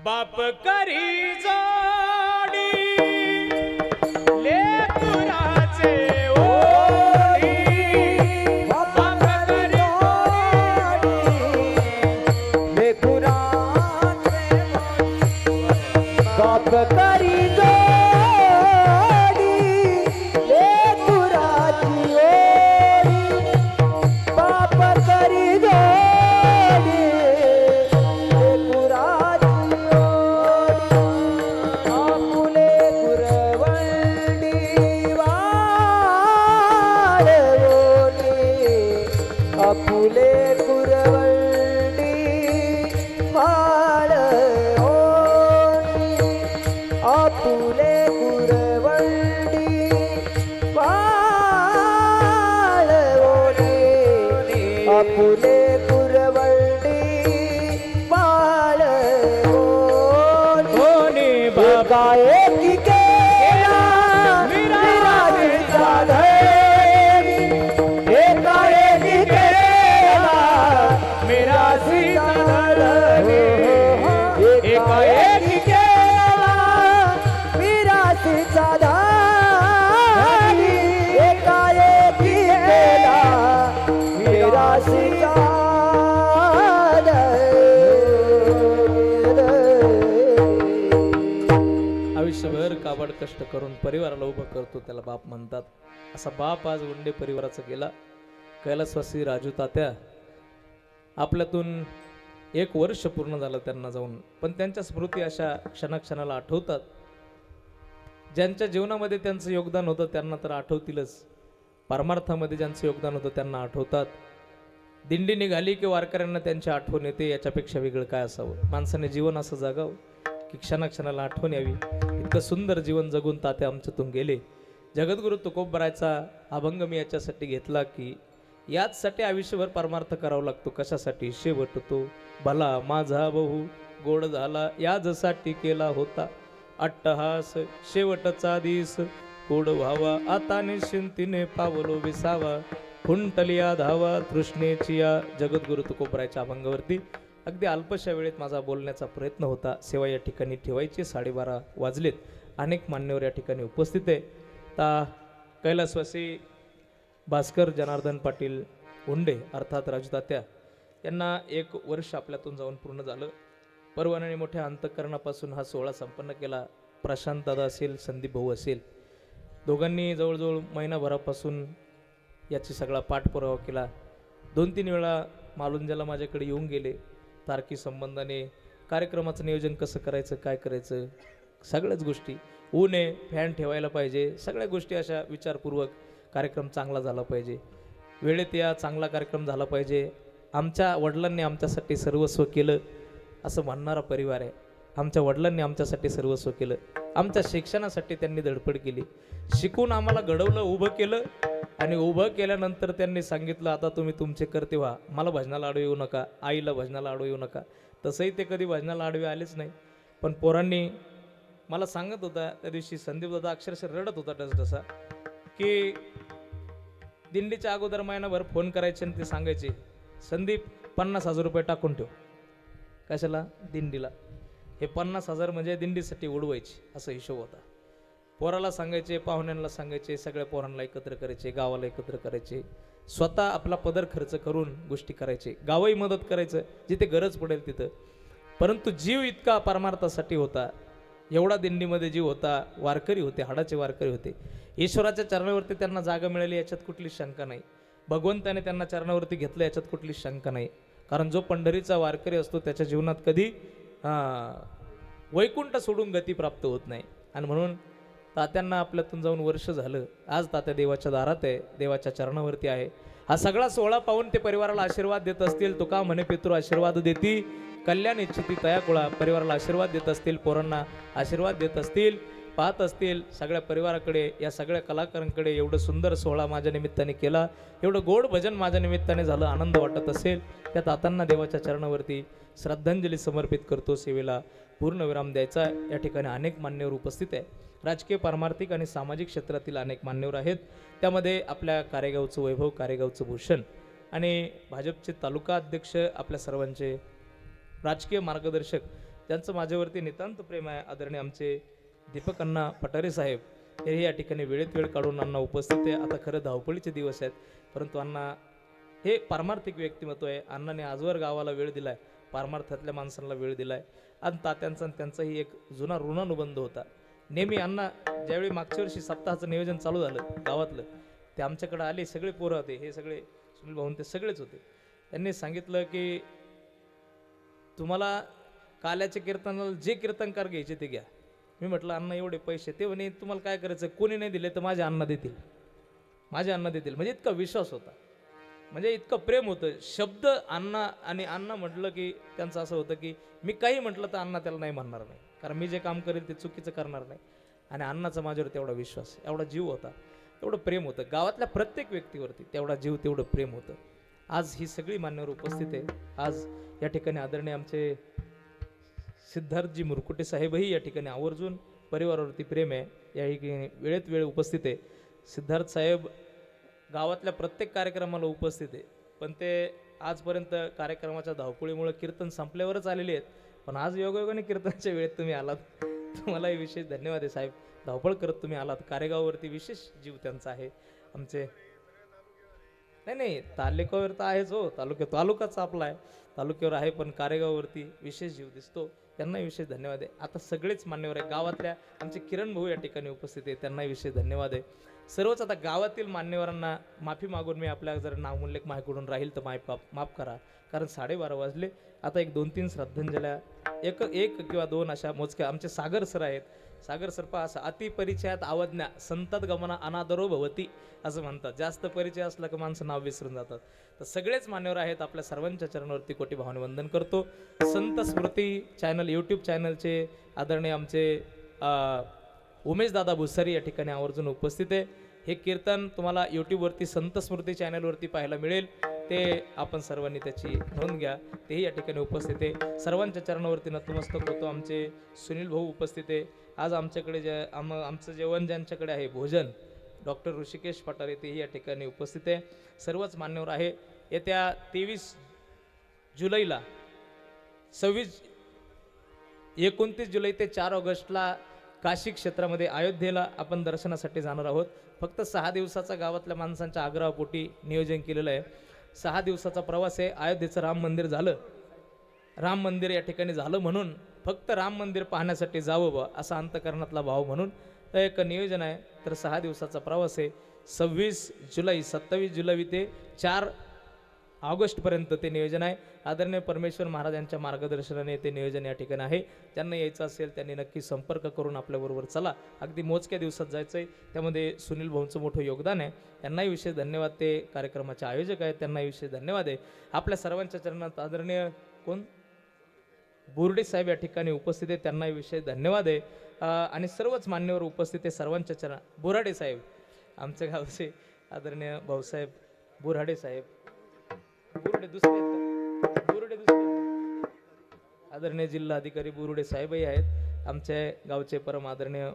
बाप करी जोडी लेकराचे ओढी, बाप करी बाप करी जोडी लेकराची ओढी, बाप करी जोडी लेकराची ओढी. आपुले कुरवंडी वाळवोनी, आपुले कुरवंडी वाळवोनी, आपुले कुरवंडी वाळवोनी, आपुले कुरवंडी वाळवोनी. एकाएकी केला विराजीचा धनी, एकाएकी केला विराजीचा धनी, एकाएकी केला विराजीचा धनी, एकाएकी केला विराजीचा आयुष्यभर काबाड कष्ट करून परिवाराला उभं करतो त्याला बाप म्हणतात. असा बाप आज उंडे परिवाराचा गेला. कैलासवासी राजू तात्या, आपल्यातून 1 वर्ष पूर्ण झालं त्यांना जाऊन, पण त्यांच्या स्मृती अशा क्षणाक्षणाला आठवतात. ज्यांच्या जीवनामध्ये त्यांचं योगदान होतं त्यांना तर आठवतीलच, परमार्थामध्ये ज्यांचं योगदान होतं त्यांना आठवतात. दिंडी निघाली की वारकऱ्यांना त्यांची आठवण येते. याच्यापेक्षा वेगळं काय असावं. माणसाने जीवन असं जगावं की क्षणाक्षणाला आठवण यावी. इतकं सुंदर जीवन जगून तात्या आमच्यातून गेले. जगद्गुरु तुकोबरायचा अभंग मी याच्यासाठी घेतला की याचसाठी आयुष्यभर परमार्थ करावा लागतो. कशासाठी? शेवट तो भला माझा बहु गोड झाला, याजसाठी केला होता अट्टहास, शेवटचा दिस गोड व्हावा, आता निश्चिंतीने पावलो विसावा, खुंटलिया धावा तृष्णेची या. जगद्गुरु तुकोबरायच्या अभंगावरती अगदी अल्पशा वेळेत माझा बोलण्याचा प्रयत्न होता. सेवा या ठिकाणी ठेवायची. 12:30 वाजलेत. अनेक मान्यवर या ठिकाणी उपस्थित आहे. ता कैलासवासी भास्कर जनार्दन पाटील उंडे अर्थात राजू तात्या यांना 1 वर्ष आपल्यातून जाऊन पूर्ण झालं. परवान्याने मोठ्या अंतःकरणापासून हा सोहळा संपन्न केला. प्रशांत दादा असेल, संदीप भाऊ असेल, दोघांनी जवळजवळ महिनाभरापासून याची सगळा पाठपुरावा केला. 2-3 वेळा मालुंजाला माझ्याकडे येऊन गेले. तारकी संबंधाने कार्यक्रमाचं नियोजन कसं करायचं, काय करायचं, सगळ्याच गोष्टी. ऊन आहे, फॅन ठेवायला पाहिजे, सगळ्या गोष्टी अशा विचारपूर्वक कार्यक्रम चांगला झाला पाहिजे. वेळेत या, चांगला कार्यक्रम झाला पाहिजे. आमच्या वडिलांनी आमच्यासाठी सर्वस्व केलं असं म्हणणारा परिवार आहे. आमच्या वडिलांनी आमच्यासाठी सर्वस्व केलं. आमच्या शिक्षणासाठी त्यांनी धडपड केली. शिकून आम्हाला घडवलं, उभं केलं आणि उभं केल्यानंतर त्यांनी सांगितलं आता तुम्ही तुमचे कर्ते व्हा, मला भजनाला आडवे येऊ नका, आईला भजनाला आडवे येऊ नका. तसंही ते कधी भजनाला आडवे आलेच नाही. पण पोरांनी मला सांगत होता त्या दिवशी, संदीप दादा अक्षरशः रडत होता डसडसा की दिंडीच्या अगोदर महिनाभर फोन करायचे आणि ते सांगायचे संदीप 50,000 रुपये टाकून ठेव. कशाला? दिंडीला. हे 50,000 म्हणजे दिंडीसाठी उडवायचे असा हिशोब होता. पोराला सांगायचे, पाहुण्यांना सांगायचे, सगळ्या पोरांना एकत्र करायचे, गावाला एकत्र करायचे, स्वतः आपला पदर खर्च करून गोष्टी करायचे, गावही मदत करायचं जिथे गरज पडेल तिथं. परंतु जीव इतका परमार्थासाठी होता, एवढा दिंडीमध्ये जीव होता, वारकरी होते, हाडाचे वारकरी होते. ईश्वराच्या चरणावरती त्यांना जागा मिळाली याच्यात कुठली शंका नाही. भगवंताने त्यांना चरणावरती घेतलं याच्यात कुठली शंका नाही. कारण जो पंढरीचा वारकरी असतो त्याच्या जीवनात कधी वैकुंठ सोडून गती प्राप्त होत नाही. आणि म्हणून तात्यांना आपल्यातून जाऊन वर्ष झालं. आज तात्या देवाच्या दारात आहे, देवाच्या चरणावरती आहे. हा सगळा सोहळा पाहून ते परिवाराला आशीर्वाद देत असतील. तुका म्हणे पितृ आशीर्वाद देती, कल्याण इच्छिती तया कुळा. परिवाराला आशीर्वाद देत असतील, पोरांना आशीर्वाद देत असतील, पाहत असतील. सगळ्या परिवाराकडे, या सगळ्या कलाकारांकडे एवढं सुंदर सोहळा माझ्या निमित्ताने केला, एवढं गोड भजन माझ्या निमित्ताने झालं, आनंद वाटत असेल. त्या तात्यांना देवाच्या चरणावरती श्रद्धांजली समर्पित करतो. सेवेला पूर्णविराम द्यायचा. या ठिकाणी अनेक मान्यवर उपस्थित आहे. राजकीय, पारमार्थिक आणि सामाजिक क्षेत्रातील अनेक मान्यवर आहेत. त्यामध्ये आपल्या कारेगावचं वैभव, कारेगावचं भूषण आणि भाजपचे तालुका अध्यक्ष, आपल्या सर्वांचे राजकीय मार्गदर्शक, ज्यांचं माझ्यावरती नितांत प्रेम आहे, आदरणीय आमचे दीपक अण्णा पठारे साहेब, हेही या ठिकाणी वेळेत वेळ काढून अण्णा उपस्थित आहे. आता खरं धावपळीचे दिवस आहेत, परंतु अण्णा हे पारमार्थिक व्यक्तिमत्व आहे. अण्णाने आजवर गावाला वेळ दिलाय, पारमार्थातल्या माणसांना वेळ दिलाय. आणि तात्यांचा त्यांचाही एक जुना ऋणानुबंध होता. नेहमी अण्णा ज्यावेळी मागच्या वर्षी सप्ताहाचं नियोजन चालू झालं गावातलं, ते आमच्याकडे आले. सगळे पोरं होते, हे सगळे सुनील भाऊन ते सगळेच होते. त्यांनी सांगितलं की तुम्हाला काल्याच्या कीर्तनाला जे कीर्तनकार घ्यायचे ते घ्या. मी म्हटलं अण्णा एवढे पैसे? ते म्हणे तुम्हाला काय करायचं, कोणी नाही दिले तर माझे अण्णा देतील, माझे अण्णा देतील. म्हणजे इतका विश्वास होता, म्हणजे इतकं प्रेम होतं. शब्द अण्णा, आणि अण्णा म्हटलं की त्यांचं असं होतं की मी काही म्हटलं तर अण्णा त्याला नाही म्हणणार नाही, कारण मी जे काम करेल ते चुकीचं करणार नाही. आणि अण्णाचा माझ्यावर तेवढा विश्वास, एवढा जीव होता, एवढं प्रेम होतं. गावातल्या प्रत्येक व्यक्तीवरती तेवढा जीव, तेवढं प्रेम होतं. आज ही सगळी मान्यवर उपस्थित आहे. आज या ठिकाणी आदरणीय आमचे सिद्धार्थजी मुरकुटे साहेबही या ठिकाणी आवर्जून परिवारावरती प्रेम आहे, या ठिकाणी वेळेत वेळ उपस्थित आहे. सिद्धार्थ साहेब गावातल्या प्रत्येक कार्यक्रमाला उपस्थित आहे, पण ते आजपर्यंत कार्यक्रमाच्या धावपळीमुळे कीर्तन संपल्यावरच आलेले आहेत. पण आज योगायोगाने कीर्तनाच्या वेळेत तुम्ही आलात, तुम्हालाही विशेष धन्यवाद आहे साहेब. धावपळ करत तुम्ही आलात. कारेगाववरती विशेष जीव त्यांचा आहे. आमचे नाही तालुक्यावर तर आहेच हो, तालुकाच आपला आहे, तालुक्यावर आहे, पण कारेगाववरती विशेष जीव दिसतो. त्यांनाही विशेष धन्यवाद आहे. आता सगळेच मान्यवर आहे. गावातल्या आमचे किरण भाऊ या ठिकाणी उपस्थित आहे, त्यांनाही विशेष धन्यवाद आहे. सर्वच आता गावातील मान्यवरांना माफी मागून मी आपल्या जर नावउल्लेख माझ्याकडून राहील तर माफ करा, कारण 12:30 वाजले. आता एक 2-3 श्रद्धांजल्या, एक किंवा 2 अशा मोजक्या. आमचे सागर सर आहेत. सागर सर पहा, असं अतिपरिचयात आवज्ञा संतात गमना अनादरो भवती असं म्हणतात. जास्त परिचय असला की माणसं नाव विसरून जातात. तर सगळेच मान्यवर आहेत. आपल्या सर्वांच्या चरणावरती कोटी भावाने वंदन करतो. संत स्मृती चॅनल, यूट्यूब चॅनलचे आदरणीय आमचे उमेश दादा भुसारी या ठिकाणी आवर्जून उपस्थित आहे. हे कीर्तन तुम्हाला यूट्यूबवरती संत स्मृती चॅनलवरती पाहायला मिळेल, ते आपण सर्वांनी त्याची नोंद घ्या. तेही या ठिकाणी उपस्थित आहे. सर्वांच्या चरणावरती नतमस्तक होतो. आमचे सुनील भाऊ उपस्थित आहे. आज आमच्याकडे आमचं जेवण ज्यांच्याकडे आहे, भोजन, डॉक्टर ऋषिकेश पठारे, तेही या ठिकाणी उपस्थित आहे. सर्वच मान्यवर आहे. येत्या 23 जुलैला 29 जुलै ते 4 ऑगस्टला काशी क्षेत्रामध्ये अयोध्येला आपण दर्शनासाठी जाणार आहोत. फक्त 6 दिवसाचा गावातल्या माणसांच्या आग्रहापोटी नियोजन केलेलं आहे. 6 दिवसाचा प्रवास आहे. अयोध्येचं राम मंदिर झालं, राम मंदिर या ठिकाणी झालं म्हणून फक्त राम मंदिर पाहण्यासाठी जावं बा असा अंतकरणातला भाव म्हणून एक नियोजन आहे. तर 6 दिवसाचा प्रवास आहे. 26 जुलै, 27 जुलै ते 4 ऑगस्टपर्यंत ते नियोजन आहे. आदरणीय परमेश्वर महाराजांच्या मार्गदर्शनाने ते नियोजन या ठिकाणी आहे. ज्यांना यायचं असेल त्यांनी नक्की संपर्क करून आपल्याबरोबर चला. अगदी मोजक्या दिवसात जायचं आहे. त्यामध्ये सुनील भाऊंचं मोठं योगदान आहे. त्यांनाही विशेष धन्यवाद. ते कार्यक्रमाचे आयोजक आहेत, त्यांनाही विशेष धन्यवाद आहे. आपल्या सर्वांच्या चरणात आदरणीय बोर्डे साहेब या ठिकाणी उपस्थित आहेत, त्यांनाही विशेष धन्यवाद आहे. आणि सर्वच मान्यवर उपस्थित आहे. सर्वांच्या चरणात बोराडे साहेब, आमच्या गावचे आदरणीय भाऊसाहेब बोराडे साहेब, बुरुडे दुसरे आदरणीय जिल्हा अधिकारी बुरुडे साहेबही आहेत. आमच्या गावचे परम आदरणीय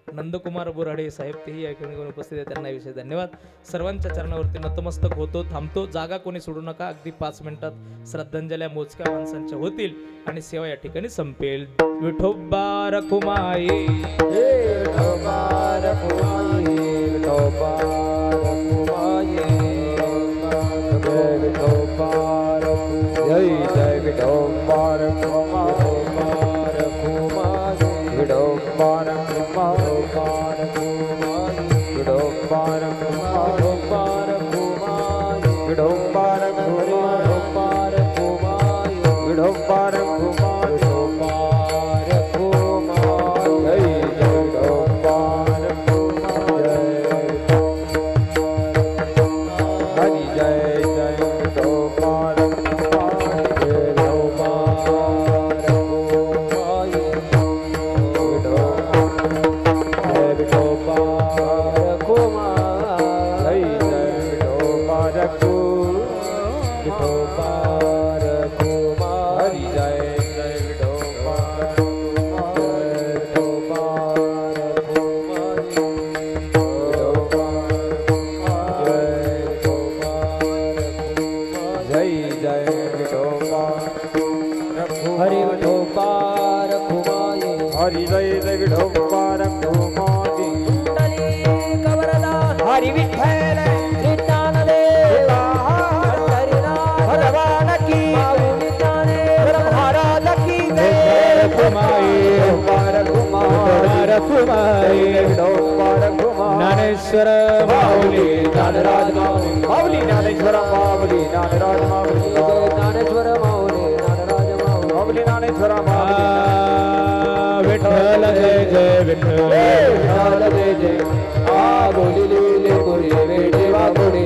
नंदकुमार बोराडे साहेब तेही या ठिकाणी उपस्थित आहेत, त्यांना विशेष धन्यवाद. सर्वांच्या चरणावरती नतमस्तक होतो, थांबतो. जागा कोणी सोडू नका. अगदी 5 मिनिटात श्रद्धांजल्या मोजक्या माणसांच्या होतील आणि सेवा या ठिकाणी संपेल. विठोबा रखुमाई विठोबा रखुमाई, विठोबा रखुमाई, जय विठोबा रखुमाई, जय विठोबा रखुमाई, विठोबा रखुमाई, विठोबा रखुमाई, विठोबा रखुमाई, विठोबा रखुमाई, हरि विठोबा रखुमाई, हरि जय जय विठोबा रखुमाई, कुंडली कवरला हरि विठ्ठल श्री ज्ञानदेव भगवान की माऊली ज्ञानेश्वर महाराज की जय. रखुमाई, रखुमाई, विठोबा रखुमाई, ज्ञानेश्वर माऊली ज्ञानराज माऊली, माऊली ज्ञानेश्वर माऊली ज्ञानराज माऊली, ज्ञानेश्वर माऊली ज्ञानेश्वर माऊली, विठ्ठल जय जय विठ्ठल विठ्ठल जय जय. आ बोलिले बोलिले देवा गोडे